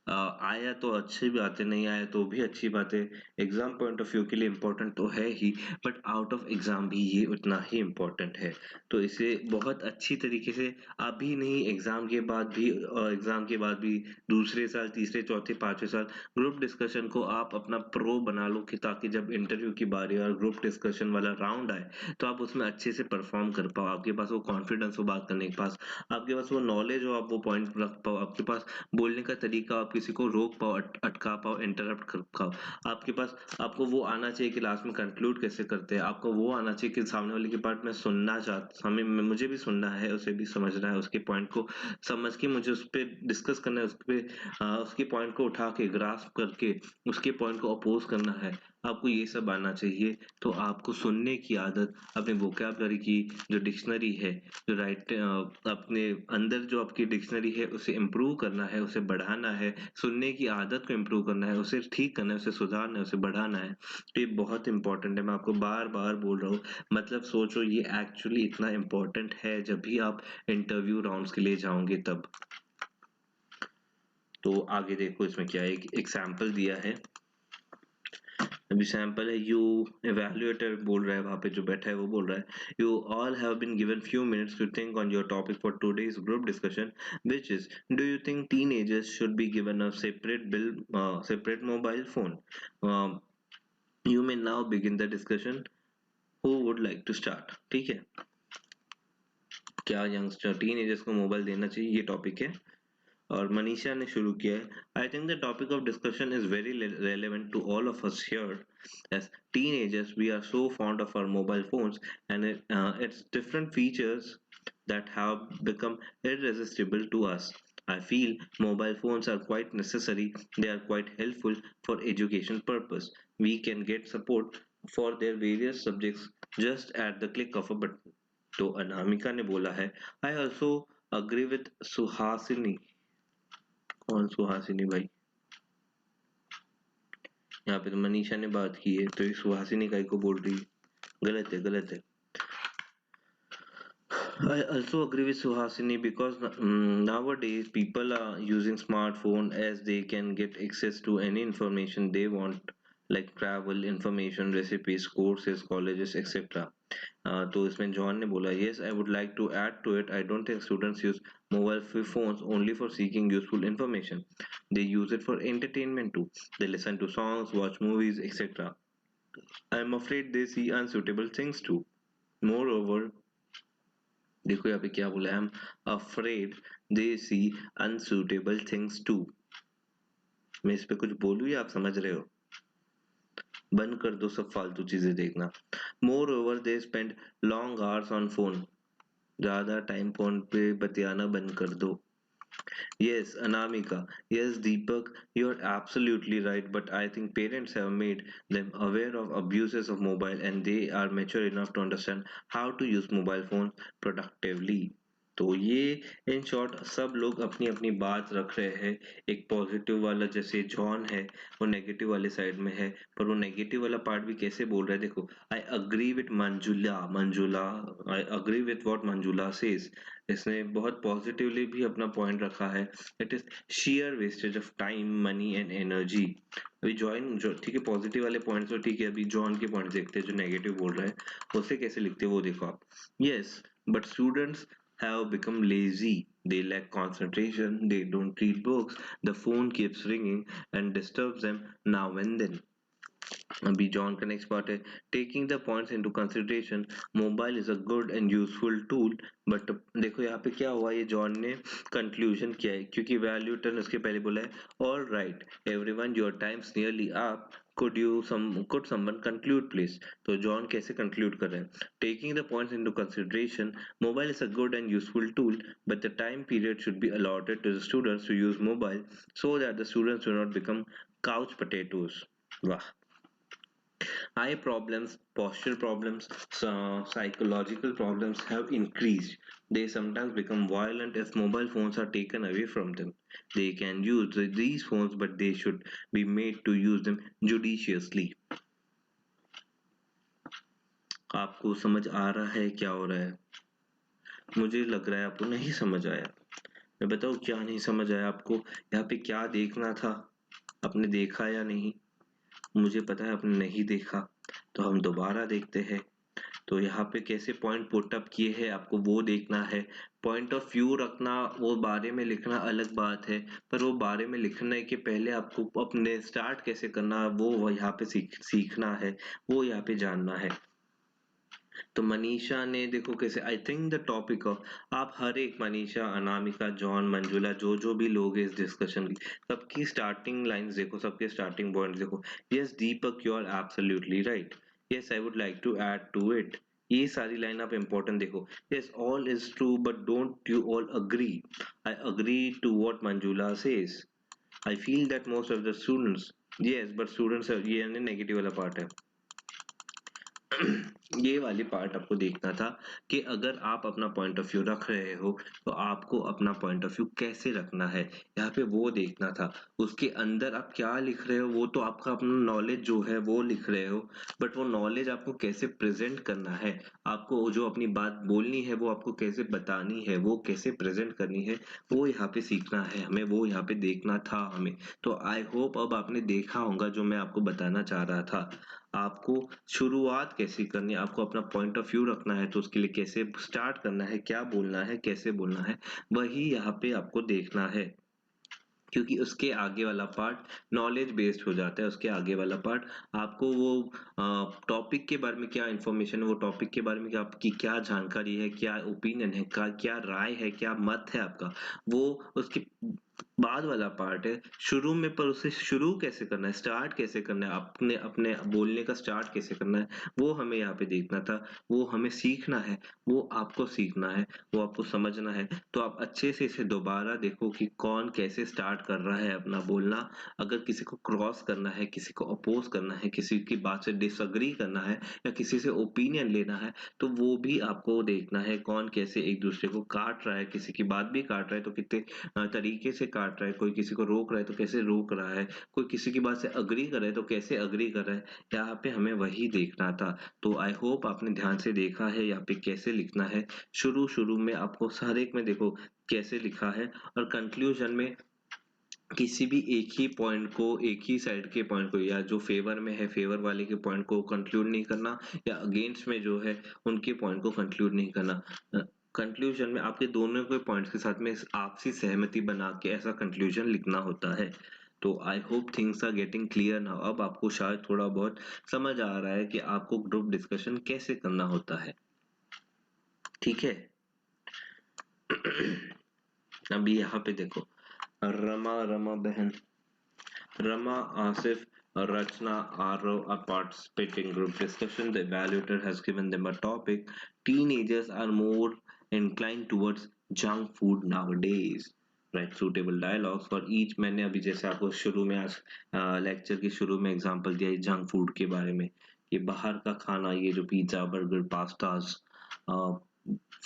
आया तो अच्छी बात है, नहीं आया तो भी अच्छी बात है, एग्जाम पॉइंट ऑफ व्यू के लिए इम्पोर्टेंट तो है ही, बट आउट ऑफ एग्जाम भी ये उतना ही इम्पोर्टेंट है। तो इसे बहुत अच्छी तरीके से, अभी नहीं, एग्जाम के बाद भी, एग्जाम के बाद भी दूसरे साल, तीसरे, चौथे, पांचवें साल ग्रुप डिस्कशन को आप अपना प्रो बना लो, कि ताकि जब इंटरव्यू की बारी और ग्रुप डिस्कशन वाला राउंड आए तो आप उसमें अच्छे से परफॉर्म कर पाओ, आपके पास वो कॉन्फिडेंस हो बात करने के पास, आपके पास वो नॉलेज हो, आप वो पॉइंट रख पाओ, आपके पास बोलने का तरीका, आप किसी को रोक पाओ, अटका पाओ, इंटरप्ट कर पाओ, आपके पास, आपको वो आना चाहिए कि लास्ट में कंक्लूड कैसे करते हैं, आपको वो आना चाहिए कि सामने वाले की बात मैं सुनना चाहता, हमें मुझे भी सुनना है, उसे भी समझना है, उसके पॉइंट को समझ के मुझे उस पर डिस्कस करना है, उस पे उसके पॉइंट को उठा के ग्रास्प करके उसके पॉइंट को अपोज करना है, आपको ये सब आना चाहिए। तो आपको सुनने की आदत, अपने वोकैबुलरी की जो डिक्शनरी है, जो राइट, अपने अंदर जो आपकी डिक्शनरी है उसे इम्प्रूव करना है, उसे बढ़ाना है, सुनने की आदत को इम्प्रूव करना है, उसे ठीक करना है, उसे सुधारना है, उसे बढ़ाना है। तो ये बहुत इंपॉर्टेंट है, मैं आपको बार बार बोल रहा हूँ, मतलब सोचो ये एक्चुअली इतना इम्पोर्टेंट है जब भी आप इंटरव्यू राउंड्स के लिए जाओगे तब। तो आगे देखो इसमें क्या है, एक एग्जाम्पल दिया है, अभी सैंपल है, यू, एवेल्युएटर बोल रहा है वहां पे जो बैठा है वो बोल रहा है, you all have been given few minutes to think on your topic for today's group discussion, which is, do you think teenagers should be given a separate mobile phone? um, you may now begin the discussion, who would like to start, ठीक है। क्या यंगस्टर टीनेजर्स को मोबाइल देना चाहिए, ये टॉपिक है, और मनीषा ने शुरू किया है। I think the topic of discussion is very relevant to all of us here. As teenagers, we are so fond of our mobile phones, and its different features that have become irresistible to us. I feel mobile phones are quite necessary. They are quite helpful for education purpose. We can get support for their various subjects just at the click of a button. तो अनामिका ने बोला है, I also agree with Suhasini. कौन सुहासिनी भाई? यहाँ पे तो मनीषा ने बात की है, तो ये सुहासिनी काय को बोल रही है? गलत है, गलत है. I also agree with Suhasini because nowadays people are using smartphone as they can get access to any information they want, like travel information, recipes, courses, colleges, etc. तो इसमें जॉन ने बोला, yes, I would like to add to it. I don't think students use mobile phones only for seeking useful information. They use it for entertainment too. They listen to songs, watch movies, etc. I'm afraid they see unsuitable things too. Moreover, देखो यहाँ पे क्या बोला है, I'm afraid they see unsuitable things too. मैं इस पे कुछ बोलूँ या आप समझ रहे हो? बंद कर दो सब फालतू चीजें देखना. Moreover, they spend long hours on phone. ज्यादा टाइम फोन पे बतियाना बंद कर दो. Yes, Anamika. Yes, Deepak, you're absolutely right. But I think parents have made them aware of abuses of mobile and they are mature enough to understand how to use mobile phones productively. तो ये इन शॉर्ट सब लोग अपनी अपनी बात रख रहे हैं. एक पॉजिटिव वाला जैसे जॉन है वो नेगेटिव वाले साइड में है, पर वो नेगेटिव वाला पार्ट भी कैसे बोल रहा है देखो. I agree with Manjula I agree with what Manjula says. इसने बहुत पॉजिटिवली भी अपना पॉइंट रखा है. It is sheer wastage of time money and energy. अभी जॉइन जो ठीक है पॉजिटिव वाले पॉइंट्स तो ठीक है, अभी जॉन के पॉइंट्स देखते हैं जो नेगेटिव बोल रहा है उसे कैसे लिखते हैं वो देखो आप. Yes but students have become lazy. They lack concentration, they don't read books, the phone keeps ringing and disturbs them now and then. अभी जॉन का नेक्स्ट पार्ट है, taking the points into consideration mobile is a good and useful tool. But देखो यहाँ पे क्या हुआ, ये जॉन ने कंक्लूजन किया है क्योंकि वैल्यू टर्न उसके पहले बोला है, all right everyone your time's nearly up, could someone conclude please. तो जॉन कैसे कंक्लूड कर रहे हैं, taking the points into consideration mobile is a good and useful tool but the time period should be allotted to the students to use mobile so that the students do not become couch potatoes. वाह. Eye problems, posture problems, psychological problems have increased. They sometimes become violent if mobile phones are taken away from them. They can use these phones, but they should be made to use them judiciously. आपको समझ आ रहा है क्या हो रहा है? मुझे लग रहा है आपको नहीं समझ आया. मैं बताऊँ क्या नहीं समझ आया आपको? यहाँ पे क्या देखना था? आपने देखा या नहीं? मुझे पता है आपने नहीं देखा, तो हम दोबारा देखते हैं. तो यहाँ पे कैसे पॉइंट पुट अप किए हैं आपको वो देखना है. पॉइंट ऑफ व्यू रखना, वो बारे में लिखना अलग बात है, पर वो बारे में लिखने के पहले आपको अपने स्टार्ट कैसे करना है वो यहाँ पे सीखना है, वो यहाँ पे जानना है. तो मनीषा ने देखो कैसे, I think the topic of, आप हर एक मनीषा अनामिका जॉन मंजुला जो जो भी लोग हैं इस डिस्कशन की, सबकी स्टार्टिंग लाइंस देखो, सबके स्टार्टिंग पॉइंट देखो. Yes Deepak you are absolutely right. Yes I would like to add to it. ये सारी लाइन आप इंपॉर्टेंट देखो. Yes all is true but don't you all agree. I agree to what Manjula says. I feel that most of the students. Yes but students, ये नेगेटिव वाला पार्ट है. ये वाली पार्ट आपको देखना था कि अगर आप अपना पॉइंट ऑफ व्यू रख रहे हो तो आपको अपना पॉइंट ऑफ व्यू कैसे रखना है, यहाँ पे वो देखना था. उसके अंदर आप क्या लिख रहे हो वो तो आपका अपना नॉलेज जो है वो लिख रहे हो, बट वो नॉलेज आपको कैसे प्रेजेंट करना है, आपको जो अपनी बात बोलनी है वो आपको कैसे बतानी है, वो कैसे प्रेजेंट करनी है, वो यहाँ पे सीखना है हमें, वो यहाँ पे देखना था हमें. तो आई होप अब आपने देखा होगा जो मैं आपको बताना चाह रहा था. आपको शुरुआत कैसे करनी है, आपको अपना पॉइंट ऑफ व्यू रखना है तो उसके लिए कैसे स्टार्ट करना है, क्या बोलना है, कैसे बोलना है, वही यहाँ पे आपको देखना है. क्योंकि उसके आगे वाला पार्ट नॉलेज बेस्ड हो जाता है. उसके आगे वाला पार्ट आपको वो टॉपिक के बारे में क्या इंफॉर्मेशन है, वो टॉपिक के बारे में क्या आपकी क्या जानकारी है, क्या ओपिनियन है, क्या क्या राय है, क्या मत है आपका, वो उसके बाद वाला पार्ट है, शुरू में पर उसे शुरू कैसे करना है, स्टार्ट कैसे करना है, अपने अपने बोलने का स्टार्ट कैसे करना है, वो हमें यहाँ पे देखना था, वो हमें सीखना है, वो आपको सीखना है, वो आपको समझना है। तो आप अच्छे से इसे दोबारा देखो कि कौन कैसे स्टार्ट कर रहा है अपना बोलना। अगर किसी को क्रॉस करना है, किसी को अपोज करना है, किसी की बात से डिसएग्री करना है या किसी से ओपिनियन लेना है, तो वो भी आपको देखना है कौन कैसे एक दूसरे को काट रहा है, किसी की बात भी काट रहा है तो कितने तरीके से काट रहा है, कोई किसी को रोक रहा है तो कैसे रोक रहा है, कोई किसी की बात से एग्री कर रहा है तो कैसे एग्री कर रहा है, यहाँ पे हमें वही देखना था। तो आई होप आपने ध्यान से देखा है यहाँ पे कैसे लिखना है। शुरू-शुरू में आपको हर एक में देखो कैसे लिखा है, और कंक्लूजन में किसी भी एक ही पॉइंट को, एक ही साइड के पॉइंट को, या जो फेवर में है फेवर वाले के पॉइंट को कंक्लूड नहीं करना, या अगेंस्ट में जो है उनके पॉइंट को कंक्लूड नहीं करना। कंक्लूजन में आपके दोनों के पॉइंट्स के साथ में आपसी सहमति बना के ऐसा कंक्लूजन लिखना होता है। तो I hope things are getting clear now. अब आपको शायद थोड़ा बहुत समझ आ रहा है कि आपको ग्रुप डिस्कशन कैसे करना होता है। ठीक है। अभी यहाँ पे देखो, रमा रमा बहन, Rama, Asif, Rachna, Arav are participating group discussion. The evaluator has given them a topic. Teenagers are more inclined towards junk food nowadays. Right, suitable dialogues for each. मैंने अभी जैसे आपको शुरू में आज लेक्चर के शुरू में एग्जांपल दिया है जंक फूड के बारे में, कि बाहर का खाना, ये जो pizza burger pastas,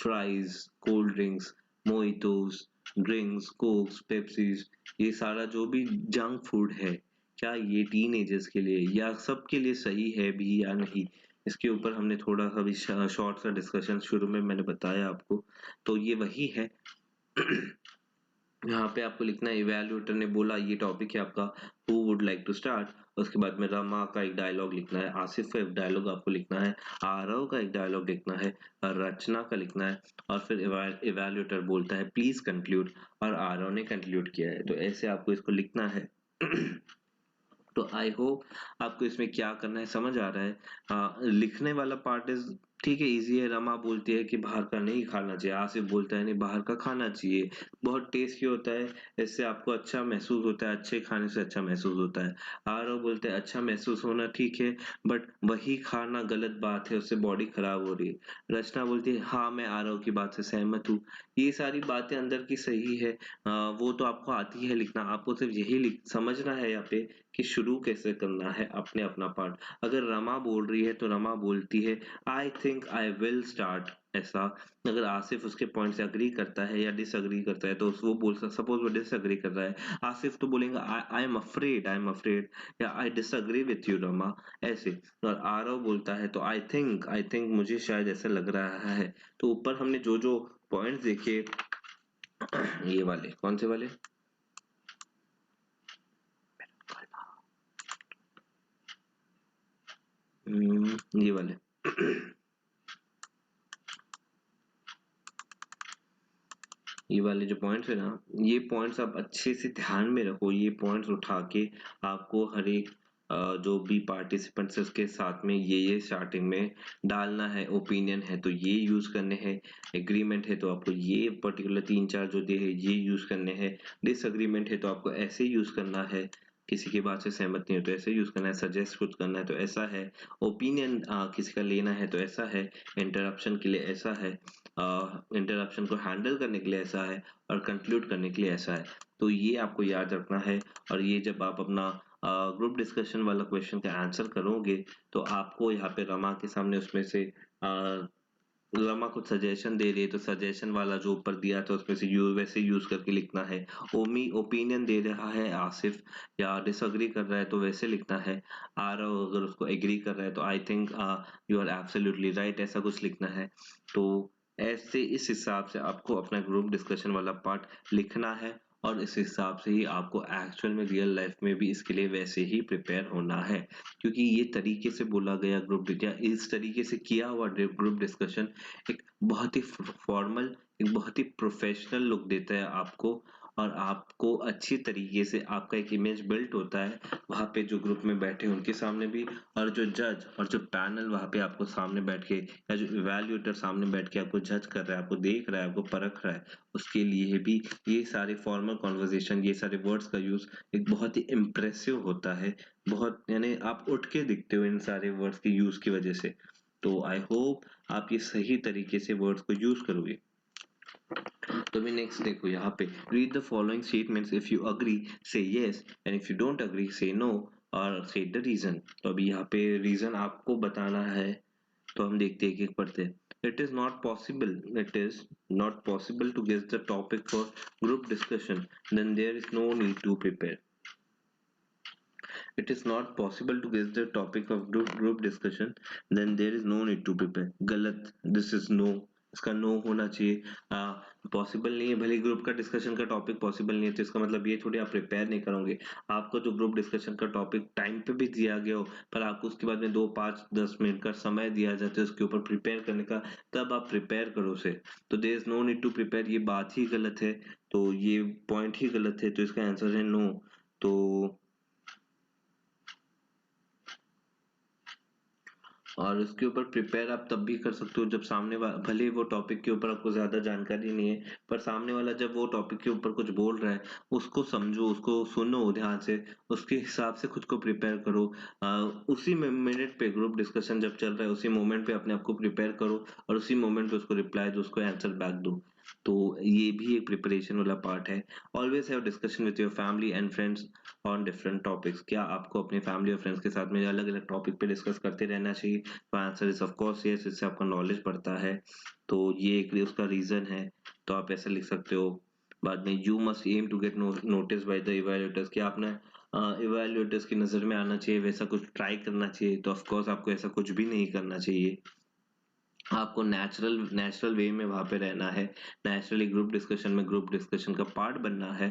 fries, cold drinks, mojitos, drinks, cokes, pepsis, ये सारा जो भी जंक फूड है, क्या ये टीनेजर्स के लिए या सबके लिए सही है भी या नहीं, इसके ऊपर हमने थोड़ा सा भी शॉर्ट सा डिस्कशन शुरू में मैंने बताया आपको। तो ये वही है। यहाँ पे आपको लिखना है, इवैल्यूएटर ने बोला ये टॉपिक है आपका, who would like to start. उसके बाद में रमा का एक डायलॉग लिखना है, आसिफ का एक डायलॉग आपको लिखना है, आरव का एक डायलॉग लिखना है, रचना का लिखना है, और फिर इवैल्यूएटर बोलता है प्लीज कंक्लूड, और आरव ने कंक्लूड किया है। तो ऐसे आपको इसको लिखना है। तो आई होप आपको इसमें क्या करना है समझ आ रहा है। लिखने वाला पार्ट इज ठीक है, इजी है। रमा बोलती है कि बाहर का नहीं खाना चाहिए, आसिफ बोलता है नहीं बाहर का खाना चाहिए, बहुत टेस्टी होता है, इससे आपको अच्छा महसूस होता है, अच्छे खाने से अच्छा महसूस होता है। आरव बोलते हैं अच्छा महसूस होना ठीक है, बट वही खाना गलत बात है, उससे बॉडी खराब हो रही है। रचना बोलती है हाँ मैं आरव की बात से सहमत हूँ। ये सारी बातें अंदर की सही है। वो तो आपको आती है लिखना, आपको सिर्फ यही समझना है यहाँ पे कि शुरू कैसे करना है अपने अपना पार्ट। अगर रमा बोल रही है तो रमा बोलती है I think I will start, ऐसा। अगर आसिफ उसके पॉइंट से अग्री करता है या डिसअग्री करता है तो वो बोल, सपोज वो डिसअग्री कर रहा है, आसिफ तो बोलेगा I am afraid, I am afraid, या I disagree with you Rama, ऐसे। और आरव बोलता है तो आई थिंक मुझे शायद ऐसा लग रहा है। तो ऊपर हमने जो जो पॉइंट्स देखे, ये वाले कौन से वाले, ये वाले, ये वाले जो पॉइंट्स है ना, ये पॉइंट्स आप अच्छे से ध्यान में रखो। ये पॉइंट्स उठा के आपको हर एक जो भी पार्टिसिपेंट्स है उसके साथ में ये स्टार्टिंग में डालना है। ओपिनियन है तो ये यूज करने हैं, एग्रीमेंट है तो आपको ये पर्टिकुलर तीन चार जो दिए है ये यूज करने हैं, डिसएग्रीमेंट है तो आपको ऐसे यूज करना है, किसी की बात से सहमत नहीं हो तो ऐसे यूज करना है, सजेस्ट कुछ करना है तो ऐसा है, ओपिनियन किसी का लेना है तो ऐसा है, इंटरप्शन के लिए ऐसा है, इंटरप्शन को हैंडल करने के लिए ऐसा है, और कंक्लूड करने के लिए ऐसा है। तो ये आपको याद रखना है। और ये जब आप अपना ग्रुप डिस्कशन वाला क्वेश्चन का आंसर करोगे तो आपको यहाँ पे रमा के सामने उसमें से रमा कुछ सजेशन दे रही है तो सजेशन वाला जो ऊपर दिया था उसमें से वैसे यूज करके लिखना है। ओमी ओपिनियन दे रहा है आसिफ, या डिसअग्री कर रहा है तो वैसे लिखना है। आरव अगर उसको एग्री कर रहा है तो I think you are absolutely right, ऐसा कुछ लिखना है। तो ऐसे इस हिसाब से आपको अपना ग्रुप डिस्कशन वाला पार्ट लिखना है, और इस हिसाब से ही आपको एक्चुअल में रियल लाइफ में भी इसके लिए वैसे ही प्रिपेयर होना है। क्योंकि ये तरीके से बोला गया ग्रुप, या इस तरीके से किया हुआ ग्रुप डिस्कशन एक बहुत ही फॉर्मल, एक बहुत ही प्रोफेशनल लुक देता है आपको, और आपको अच्छी तरीके से आपका एक इमेज बिल्ट होता है वहाँ पे जो ग्रुप में बैठे हैं उनके सामने भी, और जो जज और जो पैनल वहाँ पे आपको सामने बैठ के या जो इवैल्यूएटर सामने बैठ के आपको जज कर रहा है, आपको देख रहा है, आपको परख रहा है, उसके लिए भी ये सारे फॉर्मल कन्वर्सेशन, ये सारे वर्ड्स का यूज़ एक बहुत ही इम्प्रेसिव होता है। बहुत यानी आप उठ के दिखते हो इन सारे वर्ड्स के यूज़ की वजह से। तो आई होप आप ये सही तरीके से वर्ड्स को यूज़ करोगे। तो अभी नेक्स्ट देखो यहाँ पे, read the following statements, if you agree say yes and if you don't agree say no और से द रीजन। तो अभी यहाँ पे रीजन आपको बताना है, तो हम देखते हैं एक-एक पढ़ते हैं। It is not possible to guess the topic for group discussion, then there is no need to prepare. It is not possible to guess the topic of group discussion, then there is no need to prepare. गलत, this is no, इसका नो होना चाहिए। पॉसिबल नहीं है, भले ग्रुप का डिस्कशन का टॉपिक पॉसिबल नहीं है तो इसका मतलब ये थोड़ी आप प्रिपेयर नहीं करोगे। आपको जो ग्रुप डिस्कशन का टॉपिक टाइम पे भी दिया गया हो, पर आपको उसके बाद में 2 5 10 मिनट का समय दिया जाता है उसके ऊपर प्रिपेयर करने का, तब आप प्रिपेयर करो उसे। तो there is no need to prepare, ये बात ही गलत है, तो ये पॉइंट ही गलत है, तो इसका आंसर है नो। तो और उसके ऊपर प्रिपेयर आप तब भी कर सकते हो जब सामने वाला, भले वो टॉपिक के ऊपर आपको ज्यादा जानकारी नहीं है, पर सामने वाला जब वो टॉपिक के ऊपर कुछ बोल रहा है उसको समझो, उसको सुनो ध्यान से, उसके हिसाब से खुद को प्रिपेयर करो। उसी मिनट पे ग्रुप डिस्कशन जब चल रहा है उसी मोमेंट पे अपने आप को प्रिपेयर करो और उसी मोमेंट पे उसको रिप्लाई दो, उसको आंसर बैक दो। तो ये भी एक प्रिपरेशन वाला पार्ट है। Always have discussion with your family and friends on different topics. क्या आपको अपने फैमिली और फ्रेंड्स के साथ में अलग अलग टॉपिक पे डिस्कस करते रहना चाहिए? तो answer is of course yes, इससे आपका नॉलेज बढ़ता है। तो ये एक उसका रीजन है, तो आप ऐसा लिख सकते हो। बाद में you must aim to get notice by the evaluators, कि आपने इवैल्यूएटर्स की नजर में आना चाहिए, वैसा कुछ ट्राई करना चाहिए। तो ऑफ कोर्स आपको ऐसा कुछ भी नहीं करना चाहिए, आपको नेचुरल नेचुरल वे में वहां पे रहना है, नेचुरली ग्रुप डिस्कशन में ग्रुप डिस्कशन का पार्ट बनना है।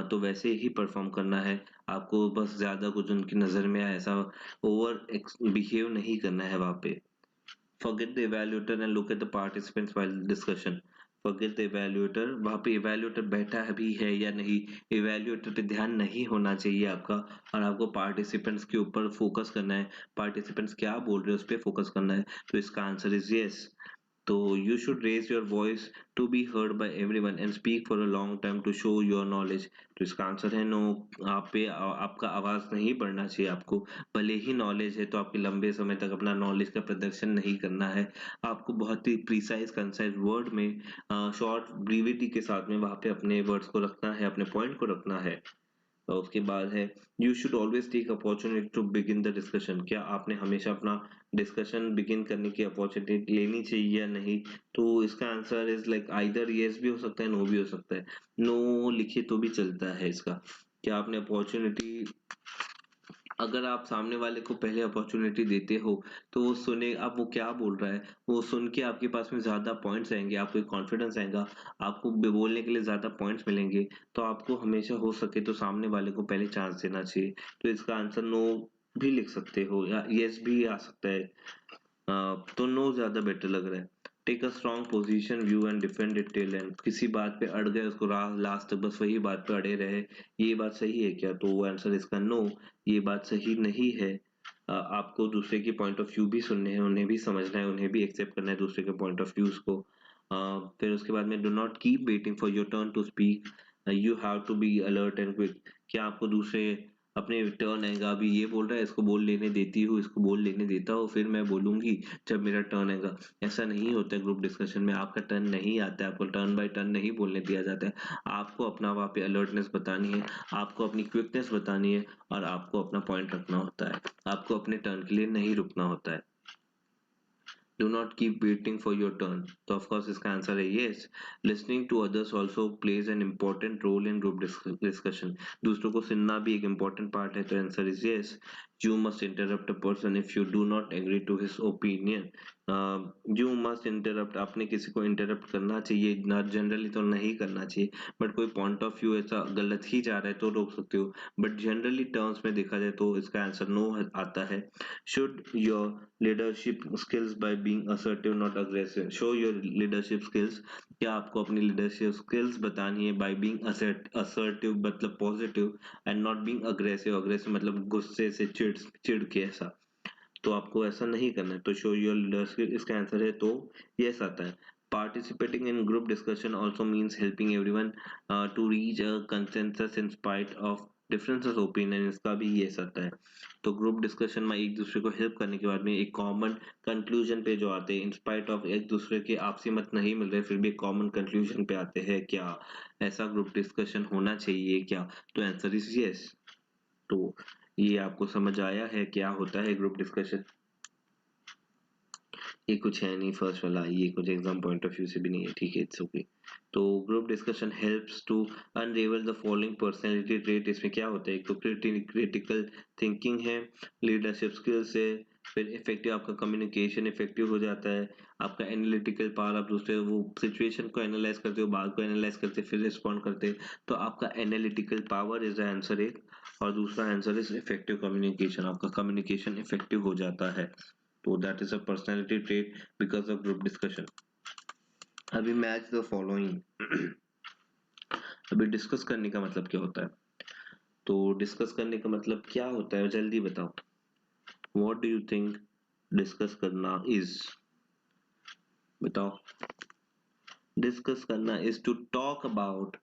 तो वैसे ही परफॉर्म करना है। आपको बस ज्यादा कुछ उनकी नजर में आए ऐसा ओवर बिहेव नहीं करना है वहां पे। Forget the evaluator and look at the participants while discussion. Forget the evaluator, वहाँ पे evaluator बैठा है भी है या नहीं, evaluator पे ध्यान नहीं होना चाहिए आपका, और आपको participants के ऊपर फोकस करना है। participants क्या बोल रहे हैं उस पे फोकस करना है। तो इसका आंसर इज yes. तो you should raise your voice to be heard by everyone and speak for a long time to show your knowledge. तो इसका आंसर है नो। आप पे आपका आवाज नहीं बढ़ना चाहिए आपको, भले ही नॉलेज है तो आपके लंबे समय तक अपना नॉलेज का प्रदर्शन नहीं करना है। आपको बहुत ही प्रिसाइज कंसाइज वर्ड में, शॉर्ट ब्रीविटी के साथ में वहां पे अपने वर्ड्स को रखना है, अपने पॉइंट को रखना है। और उसके बाद है, you should always take opportunity to begin the discussion. क्या आपने हमेशा अपना डिस्कशन बिगिन करने की अपॉर्चुनिटी लेनी चाहिए या नहीं? तो इसका answer is like either yes भी हो सकता है, नो भी हो सकता है। नो लिखे तो भी चलता है इसका। क्या आपने अपॉर्चुनिटी, अगर आप सामने वाले को पहले अपॉर्चुनिटी देते हो तो वो सुने अब वो क्या बोल रहा है, वो सुन के आपके पास में ज्यादा पॉइंट्स आएंगे, आपको एक कॉन्फिडेंस आएगा, आपको बोलने के लिए ज्यादा पॉइंट्स मिलेंगे। तो आपको हमेशा हो सके तो सामने वाले को पहले चांस देना चाहिए। तो इसका आंसर नो भी लिख सकते हो या यस भी आ सकता है। तो नो ज्यादा बेटर लग रहा है। Take a strong position view and defend it till end, किसी बात पे अड़ गए उसको लास्ट तक बस वही बात पे अड़े रहे, ये बात सही है क्या? तो आंसर इसका नो, ये बात सही नहीं है। आपको दूसरे के पॉइंट ऑफ व्यू भी सुनने हैं, उन्हें भी समझना है, उन्हें भी एक्सेप्ट करना है दूसरे के पॉइंट ऑफ व्यूज को। फिर उसके बाद में do not keep waiting for your turn to speak, you have to be alert and quick. क्या आपको दूसरे अपने टर्न आएगा, अभी ये बोल रहा है इसको बोल लेने देती हूँ, इसको बोल लेने देता हूँ, फिर मैं बोलूंगी जब मेरा टर्न आएगा। ऐसा नहीं होता है ग्रुप डिस्कशन में, आपका टर्न नहीं आता है, आपको टर्न बाय टर्न नहीं बोलने दिया जाता है। आपको अपना वहाँ पे अलर्टनेस बतानी है, आपको अपनी क्विकनेस बतानी है, और आपको अपना पॉइंट रखना होता है। आपको अपने टर्न के लिए नहीं रुकना होता है। Do not keep waiting for your turn. So of course इसका आंसर है yes. Listening to others also plays an important role in group discussion. दूसरों को सुनना भी एक important part है, तो answer is yes. You must interrupt a person if you do not agree to his opinion. You must interrupt, आपने किसी को interrupt करना चाहिए ना, जनरली तो नहीं करना चाहिए, बट कोई पॉइंट ऑफ व्यू ऐसा गलत ही जा रहा है तो रोक सकते हो, बट जनरली टर्म्स में देखा जाए तो इसका आंसर नो आता है. Should your leadership skills by being assertive not aggressive. Show your leadership skills, क्या आपको अपनी लीडरशिप स्किल्स बतानी है बाय बीइंग असर्टिव मतलब positive, and not being aggressive. Aggressive मतलब गुस्से से चिढ़ चिढ़ के ऐसा, तो आपको ऐसा नहीं करना है. तो शो योर लीडरशिप इसका आंसर है, तो यस आता है. Participating in group discussion also means helping everyone to reach a consensus in spite of differences opinion. इसका भी यस आता है. तो ग्रुप डिस्कशन में एक दूसरे को हेल्प करने के बाद में एक कॉमन कंक्लूजन पे जो आते हैं, इन स्पाइट ऑफ एक दूसरे के आपसी मत नहीं मिल रहे फिर भी कॉमन कंक्लूजन पे आते हैं, क्या ऐसा ग्रुप डिस्कशन होना चाहिए क्या. तो आंसर इज यस. तो ये आपको समझ आया है क्या होता है ग्रुप डिस्कशन. ये कुछ है नहीं फर्स्ट वाला, ये कुछ एग्जाम पॉइंट ऑफ व्यू से भी नहीं है, ठीक है, इट्स ओके. तो group discussion helps to unravel the following personality trait. इसमें क्या होता है, एक तो क्रिटिकल थिंकिंग है, लीडरशिप स्किल्स है, फिर इफेक्टिव आपका कम्युनिकेशन इफेक्टिव हो जाता है, आपका एनालिटिकल पावर, आप दूसरे वो सिचुएशन को एनालाइज करते हो, बात को एनालाइज करते फिर रिस्पॉन्ड करते, तो आपका analytical power is the answer एक. और दूसरा आंसर इज इफेक्टिव कम्युनिकेशन, आपका कम्युनिकेशन इफेक्टिव हो जाता है. तो that is a personality trait because of group discussion. अभी मैच द फॉलोइंग. अभी डिस्कस करने का मतलब क्या होता है, तो डिस्कस करने का मतलब क्या होता है जल्दी बताओ. What do you think discuss करना इज, बताओ. डिस्कस करना is to talk about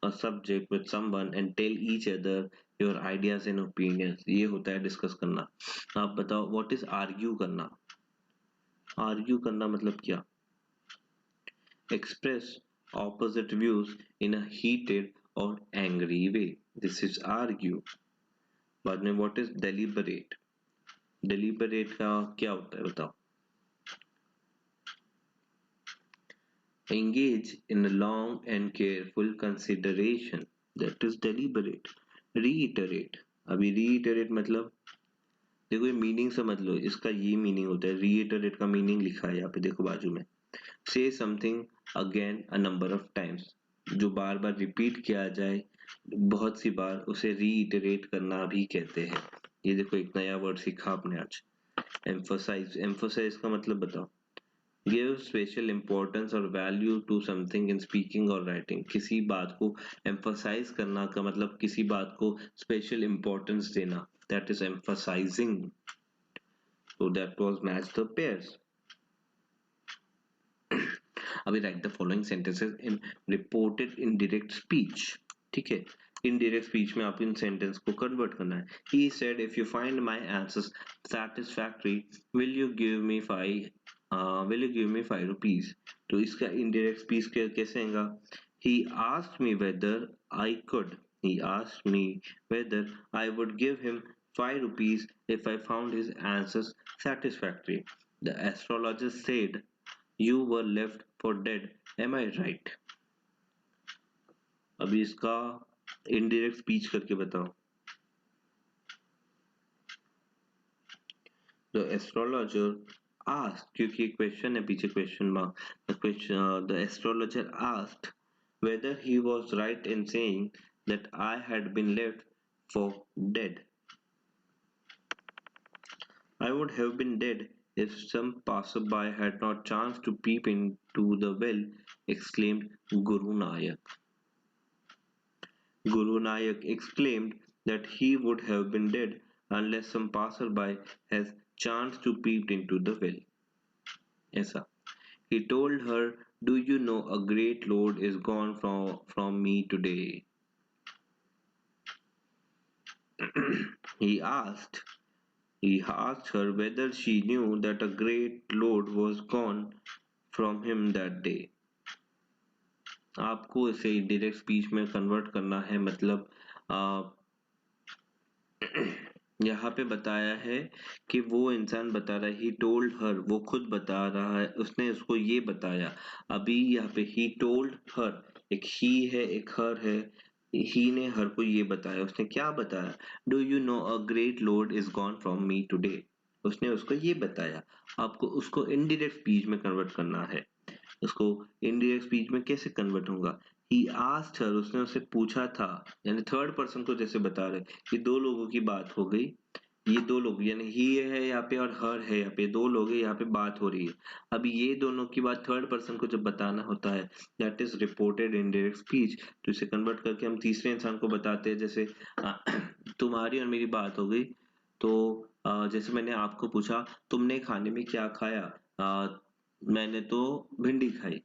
a subject with someone and tell each other your ideas and opinions. ये होता है डिस्कस करना. आप बताओ व्हाट इज आर्ग्यू करना. आर्ग्यू करना मतलब क्या, express opposite views in a heated or angry way. This is argue. बाद में what is deliberate. Deliberate का क्या होता है बताओ. Engage in a long and careful consideration. That is deliberate. Reiterate. अभी reiterate मतलब देखो ये मीनिंग समझ लो, इसका ये मीनिंग होता है. reiterate का मीनिंग लिखा है यहाँ पे देखो बाजू में. Say something again a number of times. जो बार बार रिपीट किया जाए बहुत सी बार, उसे रीइटरेट करना भी कहते हैं. ये देखो एक नया वर्ड सीखा आपने आज. एम्फोसाइज. एम्फोसाइज का मतलब बताओ. गिव स्पेशल इम्पोर्टेंस और value to something in speaking और राइटिंग. किसी बात को एम्फोसाइज करना का मतलब किसी बात को स्पेशल इम्पोर्टेंस देना, that is emphasising. So that was match the pairs. अभी right the following sentences in reported indirect speech. ठीक है, इनडायरेक्ट स्पीच में आप इन सेंटेंस को कन्वर्ट करना है. He said if you find my answers satisfactory will you give me 5 rupees. तो इसका इनडायरेक्ट स्पीच कैसे आएगा. He asked me whether I could. he asked me whether I would give him 5 rupees if I found his answers satisfactory. The astrologist said you were left for dead. Am I right? अभी इसका इनडायरेक्ट स्पीच करके बताओ. The astrologer asked, क्योंकि क्वेश्चन है पीछे question mark. The astrologer asked whether he was right in saying that I had been left for dead. I would have been dead if some passerby had not chanced to peep into the well, exclaimed Guru Nayak. Guru Nayak exclaimed that he would have been dead unless some passerby has chanced to peep into the well. ऐसा. He told her, do you know a great load is gone from me today? he asked he asked her whether she knew that a great load was gone from him that day. आपको इसे डायरेक्ट स्पीच में कन्वर्ट करना है, मतलब यहाँ पे बताया है कि वो इंसान बता रहा है. ही टोल्ड हर, वो खुद बता रहा है, उसने उसको ये बताया. अभी यहाँ पे ही टोल्ड हर, एक ही है एक हर है, ही ने हर को ये बताया। उसने क्या बताया? Do you know a great Lord is gone from me today. उसने उसको ये बताया। आपको उसको इनडायरेक्ट स्पीच में कन्वर्ट करना है। उसको इनडायरेक्ट स्पीच में कैसे कन्वर्ट होगा? ही आस्क्ड हर, उसने उससे पूछा था, यानी थर्ड पर्सन को जैसे बता रहे कि दो लोगों की बात हो गई। ये दो लोग यानी ही है यहाँ पे और हर है यहाँ पे, दो लोग है यहाँ पे, बात हो रही है। अभी ये दोनों की बात थर्ड पर्सन को जब बताना होता है, that is reported in direct speech. तो इसे कन्वर्ट करके हम तीसरे इंसान को बताते हैं। जैसे तुम्हारी और मेरी बात हो गई, तो जैसे मैंने आपको पूछा तुमने खाने में क्या खाया, मैंने तो भिंडी खाई।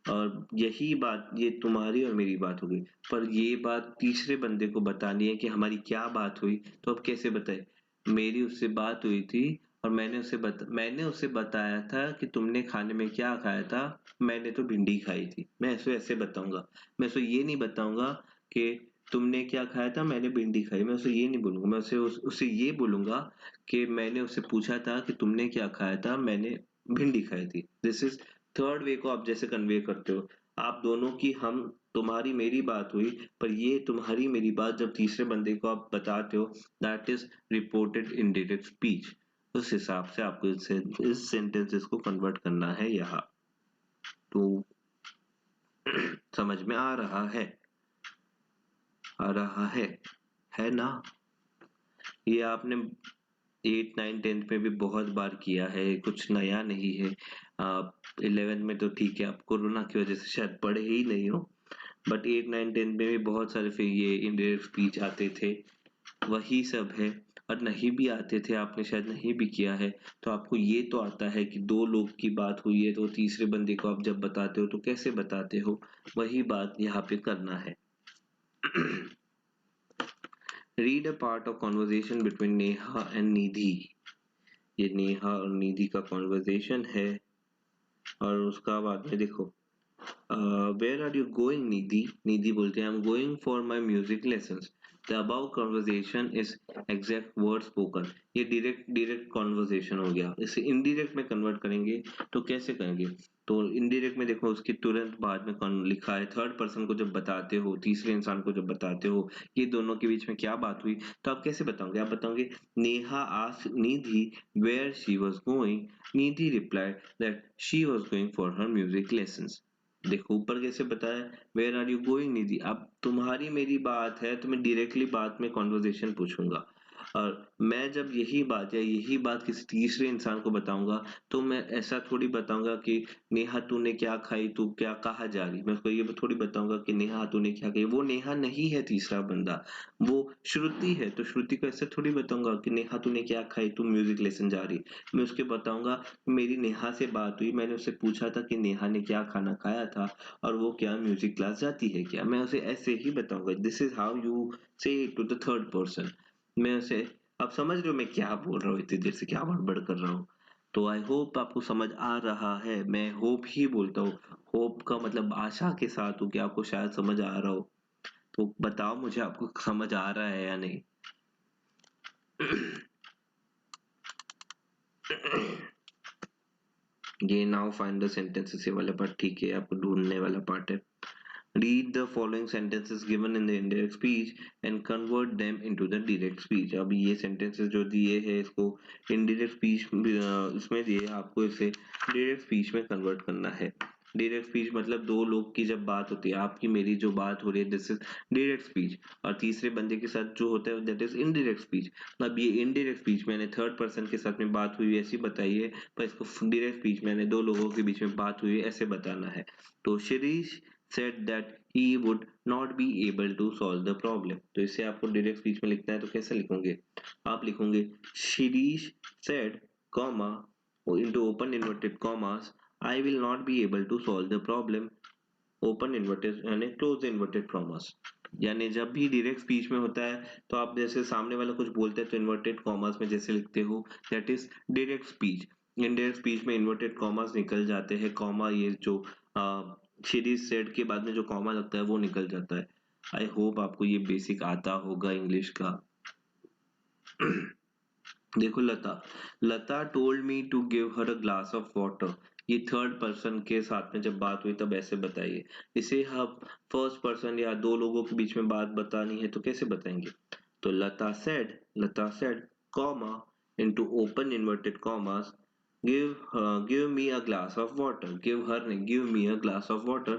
और यही बात, ये तुम्हारी और मेरी बात हो गई। पर ये बात तीसरे बंदे को बतानी है कि हमारी क्या बात हुई। तो अब कैसे बताए? मेरी उससे बात हुई थी और मैंने उसे बताया था कि तुमने खाने में क्या खाया था, मैंने तो भिंडी खाई थी। मैं ऐसे ऐसे बताऊंगा। मैं उसे ये नहीं बताऊंगा कि तुमने क्या खाया था, मैंने भिंडी खाई। मैं उसे ये नहीं बोलूंगा। मैं उसे ये बोलूंगा कि मैंने उससे पूछा था कि तुमने क्या खाया था, मैंने भिंडी खाई थी। दिस इज थर्ड वे को आप जैसे कन्वे करते हो। आप दोनों की, हम तुम्हारी मेरी बात हुई, पर ये तुम्हारी मेरी बात जब तीसरे बंदे को आप बताते हो, that is reported in direct speech. उस हिसाब से आपको इस सेंटेंसेस को कन्वर्ट करना है यहाँ। तो समझ में आ रहा है? आ रहा है ना? ये आपने 8, 9, 10 में भी बहुत बार किया है, कुछ नया नहीं है। आप 11 में तो ठीक है, आप कोरोना की वजह से शायद पढ़े ही नहीं हो, बट 8, 9, 10 में भी बहुत सारे फिर ये इनडायरेक्ट स्पीच आते थे। वही सब है। और नहीं भी आते थे, आपने शायद नहीं भी किया है, तो आपको ये तो आता है कि दो लोग की बात हुई है तो तीसरे बंदे को आप जब बताते हो तो कैसे बताते हो, वही बात यहाँ पे करना है। Read a part of conversation between Neha and Nidhi. ये नेहा और निधि का कॉन्वर्जेशन है। और उसका बाद में देखो, वेयर आर यू गोइंग निधि। निधि बोलते हैं I am going for my music lessons. The above conversation is exact word spoken. ये डायरेक्ट डायरेक्ट कॉन्वर्जेशन हो गया। इसे इनडायरेक्ट में कन्वर्ट करेंगे तो कैसे करेंगे? तो इनडायरेक्ट में देखो, उसके तुरंत बाद में कौन लिखा है, थर्ड पर्सन को जब बताते हो, तीसरे इंसान को जब बताते हो ये दोनों के बीच में क्या बात हुई, तो आप कैसे बताओगे? आप बताओगे Neha asked Nidhi where she was going. Nidhi replied that she was going for her music lessons. देखो ऊपर कैसे बताया, where are you going Nidhi. अब तुम्हारी मेरी बात है तो मैं डायरेक्टली बात में कॉन्वर्जेशन पूछूंगा। और मैं जब यही बात या यही बात किसी तीसरे इंसान को बताऊंगा, तो मैं ऐसा थोड़ी बताऊंगा कि नेहा तूने क्या खाई, तू क्या कहाँ जा रही। मैं उसको ये थोड़ी बताऊंगा कि नेहा तूने क्या खाई। वो नेहा नहीं है तीसरा बंदा, वो श्रुति है। तो श्रुति को ऐसे थोड़ी बताऊंगा कि नेहा तूने क्या खाई, तू म्यूजिक लेसन जा रही। मैं उसके बताऊंगा मेरी नेहा से बात हुई, मैंने उससे पूछा था कि नेहा ने क्या खाना खाया था और वो क्या म्यूजिक क्लास जाती है क्या। मैं उसे ऐसे ही बताऊंगा। दिस इज हाउ यू से टू द थर्ड पर्सन। मैं उसे, आप समझ रहे हो मैं क्या बोल रहा हूँ, इतनी देर से क्या बड़बड़ कर रहा हूँ। तो आई होप आपको समझ आ रहा है। मैं होप ही बोलता हूँ। होप का मतलब आशा के साथ हूँ कि आपको शायद समझ आ रहा हो। तो बताओ मुझे आपको समझ आ रहा है या नहीं। ये नाउ फाइंड द सेंटेंसेस ये वाला पार्ट ठीक है, आपको ढूंढने वाला पार्ट है। Read the following sentences given in the indirect speech and convert them into the direct speech। अब ये sentences जो दिए हैं इसको indirect speech इसमें दिए, आपको इसे direct speech में convert करना है। डायरेक्ट स्पीच मतलब दो लोग की जब बात होती है, आपकी मेरी जो बात हो रही है, दिस इज डायरेक्ट स्पीच। और तीसरे बंदे के साथ जो होता है दैट इज इनडायरेक्ट स्पीच। अब ये इनडायरेक्ट स्पीच मैंने थर्ड पर्सन के साथ में बात हुई ऐसी बताई है, पर इसको डायरेक्ट स्पीच मैंने दो लोगों के बीच में बात हुई है ऐसे बताना है। तो Shirish said that he would not be able to solve the problem। तो इसे आपको डायरेक्ट स्पीच में लिखना है तो कैसे लिखोगे? आप लिखोगे Shirish said, comma, into open inverted commas, I will not be able to solve the problem, open inverted यानी क्लोज इन्वर्टेड कॉमर्स। यानी जब भी डायरेक्ट स्पीच में होता है तो आप जैसे सामने वाला कुछ बोलते हैं तो इन्वर्टेड कॉमर्स में जैसे लिखते हो, that is direct speech. Indirect speech में इन्वर्टेड कॉमर्स निकल जाते हैं, कॉमा ये जो सीरीज सेट के बाद में जो कॉमा लगता है वो निकल जाता है। आई होप आपको ये बेसिक आता होगा इंग्लिश का। देखो Lata, Lata told me to give her a glass of water. ये थर्ड पर्सन के साथ में जब बात हुई तब ऐसे बताइए। इसे हम फर्स्ट पर्सन या दो लोगों के बीच में बात बतानी है तो कैसे बताएंगे? तो Lata said, comma, into open inverted commas, give me a glass of water, give her नहीं, give me a glass of water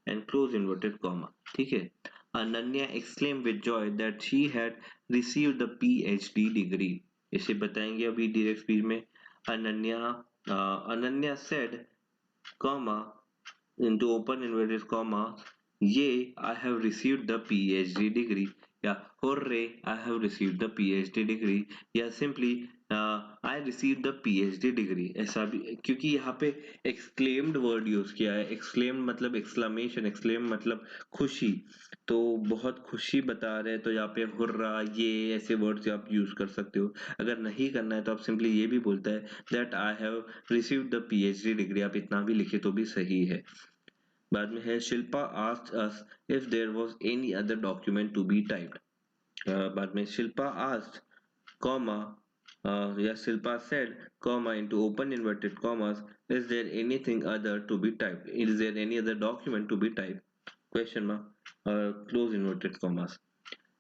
and close inverted comma, ठीक है। Ananya exclaimed with joy that she had received the PhD degree, इसे बताएंगे अभी डायरेक्ट स्पीच में। Ananya said, comma, into open inverted commas, yay, I have received the PhD degree, या hooray, I have received the PhD degree, या simply I received the PhD degree, ऐसा भी, क्योंकि यहाँ पे exclaimed word यूज किया है। exclaimed मतलब exclamation, exclaim मतलब खुशी, तो बहुत खुशी बता रहे हैं तो यहाँ पे हुर्रा, ये ऐसे वर्ड्स आप यूज कर सकते हो। अगर नहीं करना है तो आप सिंपली ये भी बोलता है that I have received the PhD degree, आप इतना भी लिखे तो भी सही है। बाद में है Shilpa asked us if there was any other document to be typed, बाद में शिल्पा asked, comma, या Shilpa said, comma, into open inverted commas, is there anything other to be typed, is there any other document to be typed, question mark, close inverted commas.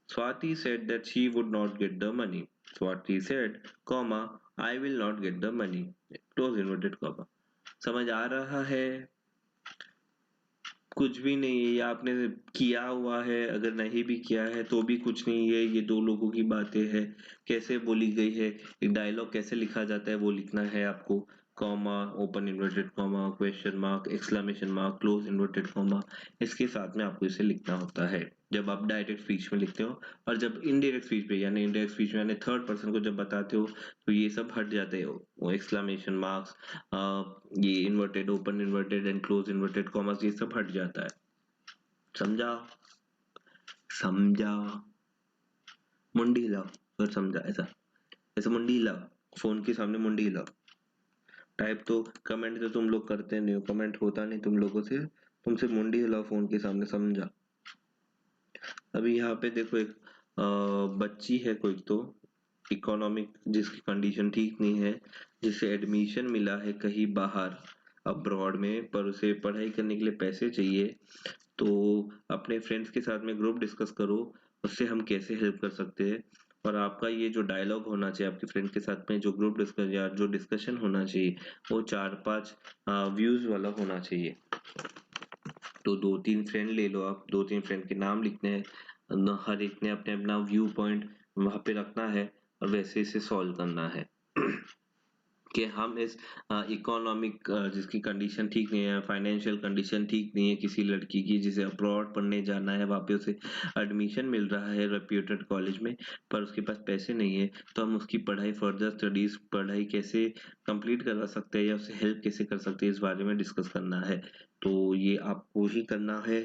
Swati said that she would not get the money. Swati said, comma, I will not get the money, close inverted comma. समझ आ रहा है? कुछ भी नहीं है, ये आपने किया हुआ है, अगर नहीं भी किया है तो भी कुछ नहीं है, ये दो लोगों की बातें हैं। कैसे बोली गई है, एक डायलॉग कैसे लिखा जाता है वो लिखना है आपको। Comma, open inverted comma, question mark, exclamation mark, close inverted comma, इसके साथ में आपको इसे लिखना होता है जब आप डायरेक्ट स्पीच में लिखते हो। और जब इनडायरेक्ट स्पीच पे यानी इनडायरेक्ट स्पीच में यानी थर्ड पर्सन को जब बताते हो तो ये सब हट जाते हो, वो एक्सक्लेमेशन मार्क्स, ये inverted, open inverted and close inverted commas, ये सब हट जाता है। समझा? समझा? मुंडी हिलाओ फिर समझा, ऐसा ऐसे मुंडी हिलाओ, फोन के सामने मुंडी हिलाओ। टाइप तो कमेंट तो तुम लोग करते नहीं हो, कमेंट होता नहीं तुम लोगों से, तुमसे मुंडी हिलाओ फोन के सामने, समझा? अभी यहाँ पे देखो एक बच्ची है कोई तो इकोनॉमिक, जिसकी कंडीशन ठीक नहीं है, जिसे एडमिशन मिला है कहीं बाहर अब्रॉड में, पर उसे पढ़ाई करने के लिए पैसे चाहिए। तो अपने फ्रेंड्स के साथ में ग्रुप डिस्कस करो उससे हम कैसे हेल्प कर सकते हैं। और आपका ये जो डायलॉग होना चाहिए आपके फ्रेंड के साथ में, जो ग्रुप डिस्कस या जो डिस्कशन होना चाहिए वो 4-5 व्यूज वाला होना चाहिए। तो 2-3 फ्रेंड ले लो आप, 2-3 फ्रेंड के नाम लिखने हैं, हर एक ने अपने अपना व्यू पॉइंट वहां पे रखना है और वैसे इसे सॉल्व करना है। कि हम इस इकोनॉमिक, जिसकी कंडीशन ठीक नहीं है, फाइनेंशियल कंडीशन ठीक नहीं है किसी लड़की की, जिसे अब्रॉड पढ़ने जाना है, वहाँ पे उसे एडमिशन मिल रहा है रेप्यूटेड कॉलेज में, पर उसके पास पैसे नहीं है, तो हम उसकी पढ़ाई, फर्दर स्टडीज पढ़ाई कैसे कंप्लीट करवा सकते हैं या उसे हेल्प कैसे कर सकते हैं, इस बारे में डिस्कस करना है। तो ये आपको ही करना है।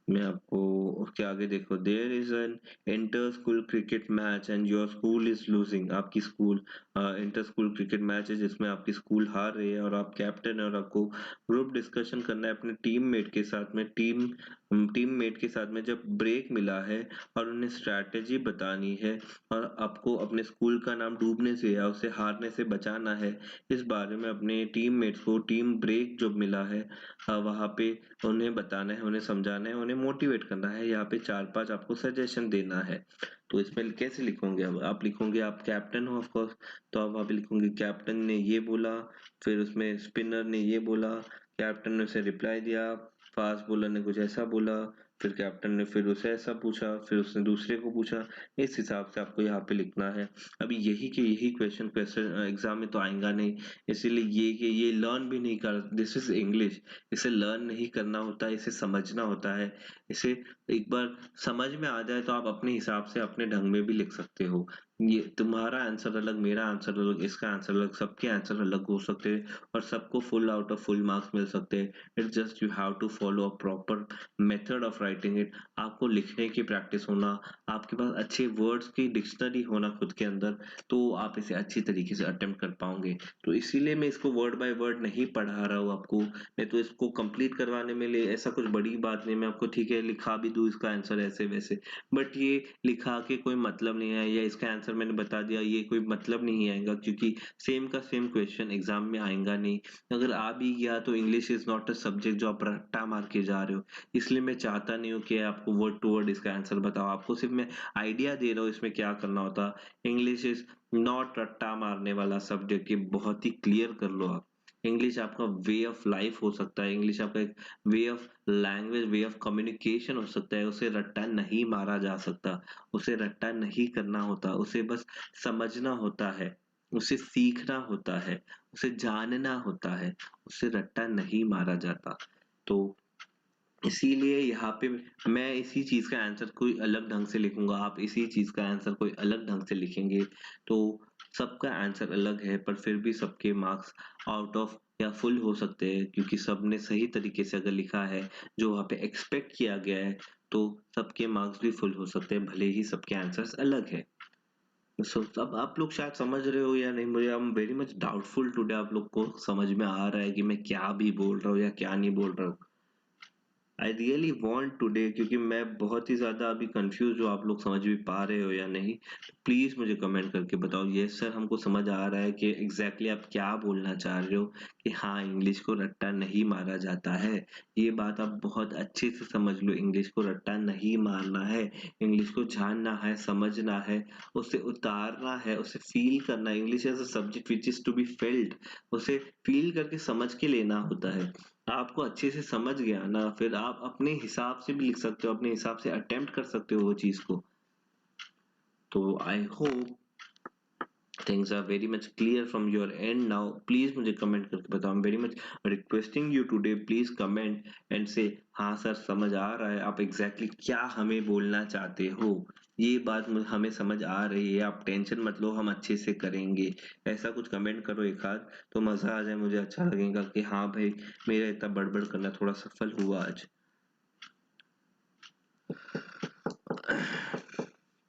मैं आपको उसके आगे देखो, there is an inter school cricket match and your school is losing, आपकी school inter school cricket match है जिसमें आपकी स्कूल हार रही है और आप कैप्टन है और आपको ग्रुप डिस्कशन करना है अपने टीममेट के साथ में, टीममेट के साथ में जब ब्रेक मिला है और उन्हें स्ट्रैटेजी बतानी है और आपको अपने स्कूल का नाम डूबने से या उसे हारने से बचाना है, इस बारे में अपने टीममेट्स को टीम ब्रेक जो मिला है वहां पे उन्हें बताना है, उन्हें समझाना है, उन्हें मोटिवेट करना है, यहाँ पे 4-5 आपको सजेशन देना है। तो इसमें कैसे लिखोगे? अब आप लिखोगे, आप कैप्टन हो ऑफ कोर्स, तो आप वहाँ पे लिखोगे कैप्टन ने ये बोला, फिर उसमें स्पिनर ने ये बोला, कैप्टन ने उसे रिप्लाई दिया, फास्ट बॉलर ने कुछ ऐसा बोला, फिर कैप्टन ने फिर उसे ऐसा पूछा, फिर उसने दूसरे को पूछा, इस हिसाब से आपको यहाँ पे लिखना है। अभी यही के यही क्वेश्चन एग्जाम में तो आएगा नहीं, इसीलिए ये लर्न भी नहीं कर, दिस इज इंग्लिश, इसे लर्न नहीं करना होता है, इसे समझना होता है। इसे एक बार समझ में आ जाए तो आप अपने हिसाब से अपने ढंग में भी लिख सकते हो। ये तुम्हारा आंसर अलग, मेरा आंसर अलग, इसका आंसर अलग, सबके आंसर अलग हो सकते हैं और सबको full out of full marks मिल सकते हैं। It's just you have to follow a proper method of writing it. आपको लिखने की प्रैक्टिस होना, आपके पास अच्छे वर्ड्स की डिक्शनरी होना खुद के अंदर, तो आप इसे अच्छी तरीके से अटेम्प्ट कर पाओगे। तो इसीलिए मैं इसको वर्ड बाय वर्ड नहीं पढ़ा रहा हूँ आपको, मैं तो इसको कंप्लीट करवाने में लिए ऐसा कुछ बड़ी बात नहीं, मैं आपको ठीक है लिखा भी दूं इसका आंसर ऐसे वैसे, बट ये लिखा के कोई मतलब नहीं है या इसका आंसर आंसर मैंने बता दिया ये कोई मतलब नहीं आएगा, क्योंकि सेम का सेम क्वेश्चन एग्जाम में आएगा नहीं। अगर आ भी गया तो English is not a subject जो आप रट्टा मार के जा रहे हो। इसलिए मैं चाहता नहीं हूँ कि आपको वर्ड टू वर्ड इसका आंसर बताओ, आपको सिर्फ मैं आइडिया दे रहा हूँ इसमें क्या करना होता। इंग्लिश इज नॉट रट्टा मारने वाला सब्जेक्ट, ये बहुत ही क्लियर कर लो आप। इंग्लिश आपका वे ऑफ लाइफ हो सकता है, इंग्लिश आपका एक way of language, way of communication हो सकता है। उसे रट्टा नहीं मारा जा सकता, उसे रट्टा नहीं करना होता, उसे बस समझना होता है, उसे सीखना होता है, उसे जानना होता है, उसे रट्टा नहीं मारा जाता। तो इसीलिए यहाँ पे मैं इसी चीज का आंसर कोई अलग ढंग से लिखूंगा, आप इसी चीज का आंसर कोई अलग ढंग से लिखेंगे। तो सबका आंसर अलग है, पर फिर भी सबके मार्क्स आउट ऑफ या फुल हो सकते हैं, क्योंकि सबने सही तरीके से अगर लिखा है जो वहाँ पे एक्सपेक्ट किया गया है, तो सबके मार्क्स भी फुल हो सकते हैं, भले ही सबके आंसर्स अलग है। सो अब आप लोग शायद समझ रहे हो या नहीं, मुझे आई am very much doubtful today, आप लोग को समझ में आ रहा है कि मैं क्या भी बोल रहा हूँ या क्या नहीं बोल रहा हूँ। आई रियली वॉन्ट टुडे, क्योंकि मैं बहुत ही ज्यादा अभी कंफ्यूज हूँ, आप लोग समझ भी पा रहे हो या नहीं। प्लीज मुझे कमेंट करके बताओ, यस सर हमको समझ आ रहा है कि एग्जैक्टली आप क्या बोलना चाह रहे हो, कि हाँ इंग्लिश को रट्टा नहीं मारा जाता है। ये बात आप बहुत अच्छे से समझ लो, इंग्लिश को रट्टा नहीं मारना है, इंग्लिश को जानना है, समझना है, उसे उतारना है, उसे फील करना है। English as a subject which is to be felt, उसे फील करके समझ के लेना होता है। आपको अच्छे से समझ गया ना, फिर आप अपने हिसाब से भी लिख सकते हो, अपने हिसाब से अटेम्प्ट कर सकते हो वो चीज को। तो I hope things are very much clear from your end now. Please मुझे कमेंट करके बताओ, I am very much requesting you today, please comment and say हाँ सर समझ आ रहा है, आप एग्जैक्टली क्या हमें बोलना चाहते हो, ये बात हमें समझ आ रही है, आप टेंशन मत लो, हम अच्छे से करेंगे। ऐसा कुछ कमेंट करो एक आध, तो मजा आ जाए, मुझे अच्छा लगेगा कि हाँ भाई मेरा इतना बड़बड़ करना थोड़ा सफल हुआ आज।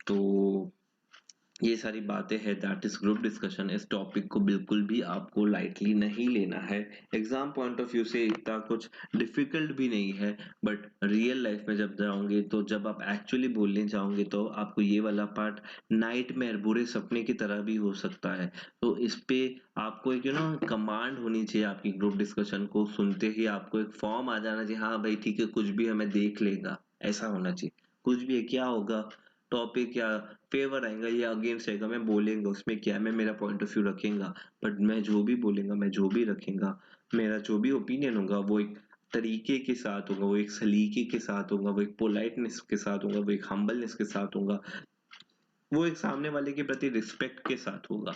तो ये सारी बातें हैं, दैट इज ग्रुप डिस्कशन। इस टॉपिक को बिल्कुल भी आपको लाइटली नहीं लेना है। एग्जाम पॉइंट ऑफ व्यू से इतना कुछ डिफिकल्ट भी नहीं है, बट रियल लाइफ में जब जाओगे, तो जब आप एक्चुअली बोलने जाओगे, तो आपको ये वाला पार्ट नाइटमेयर, बुरे सपने की तरह भी हो सकता है। तो इस पे आपको एक कमांड होनी चाहिए, आपकी ग्रुप डिस्कशन को सुनते ही आपको एक फॉर्म आ जाना चाहिए, हाँ भाई ठीक है कुछ भी हमें देख लेगा, ऐसा होना चाहिए। कुछ भी है, क्या होगा टॉपिक, या फेवर आएगा या अगेंस्ट आएगा, मैं बोलेंगे उसमें क्या है, मैं मेरा पॉइंट ऑफ व्यू रखेगा, बट मैं जो भी बोलेगा, मैं जो भी रखेगा, मेरा जो भी ओपिनियन होगा, वो एक तरीके के साथ होगा, वो एक सलीके के साथ होगा, वो एक पोलाइटनेस के साथ होगा, वो एक हम्बलनेस के साथ होगा, वो एक सामने वाले के प्रति रिस्पेक्ट के साथ होगा।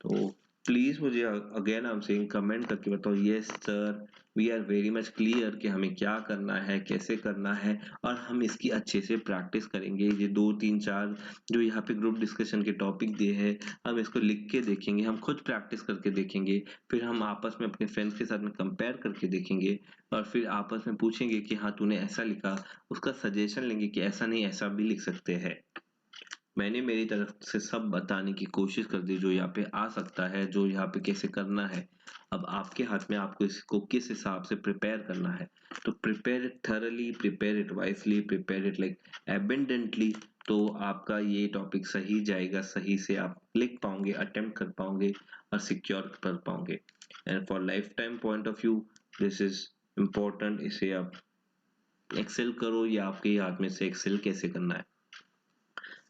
तो प्लीज मुझे again I am saying comment करके बताओ, yes sir we are very much clear कि हमें क्या करना है, कैसे करना है, और हम इसकी अच्छे से प्रैक्टिस करेंगे। ये 2 3 4 जो यहाँ पे ग्रुप डिस्कशन के टॉपिक दिए हैं, हम इसको लिख के देखेंगे, हम खुद प्रैक्टिस करके देखेंगे, फिर हम आपस में अपने फ्रेंड्स के साथ में कंपेयर करके देखेंगे, और फिर आपस में पूछेंगे कि हाँ तूने ऐसा लिखा, उसका सजेशन लेंगे कि ऐसा नहीं ऐसा भी लिख सकते हैं। मैंने मेरी तरफ से सब बताने की कोशिश कर दी, जो यहाँ पे आ सकता है, जो यहाँ पे कैसे करना है। अब आपके हाथ में, आपको इसको किस हिसाब से प्रिपेयर करना है। तो prepare it thoroughly, prepare it wisely, prepare it like abundantly, तो आपका ये टॉपिक सही जाएगा, सही से आप लिख पाओगे, अटेम्प्ट कर पाओगे और सिक्योर कर पाओगे। And for life time point of view this is important, इसे आप एक्सेल करो, या आपके ही हाथ में से एक्सेल कैसे करना है।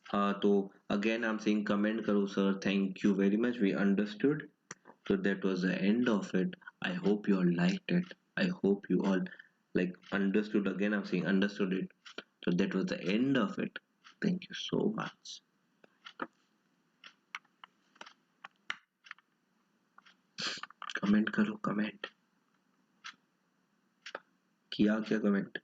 हाँ तो again I'm saying comment करो sir, thank you very much, we understood. So that was the end of it. I hope you all liked it. I hope you all like understood. Again I'm saying understood it. So that was the end of it. Thank you so much. Comment करो, कमेंट किया क्या कमेंट?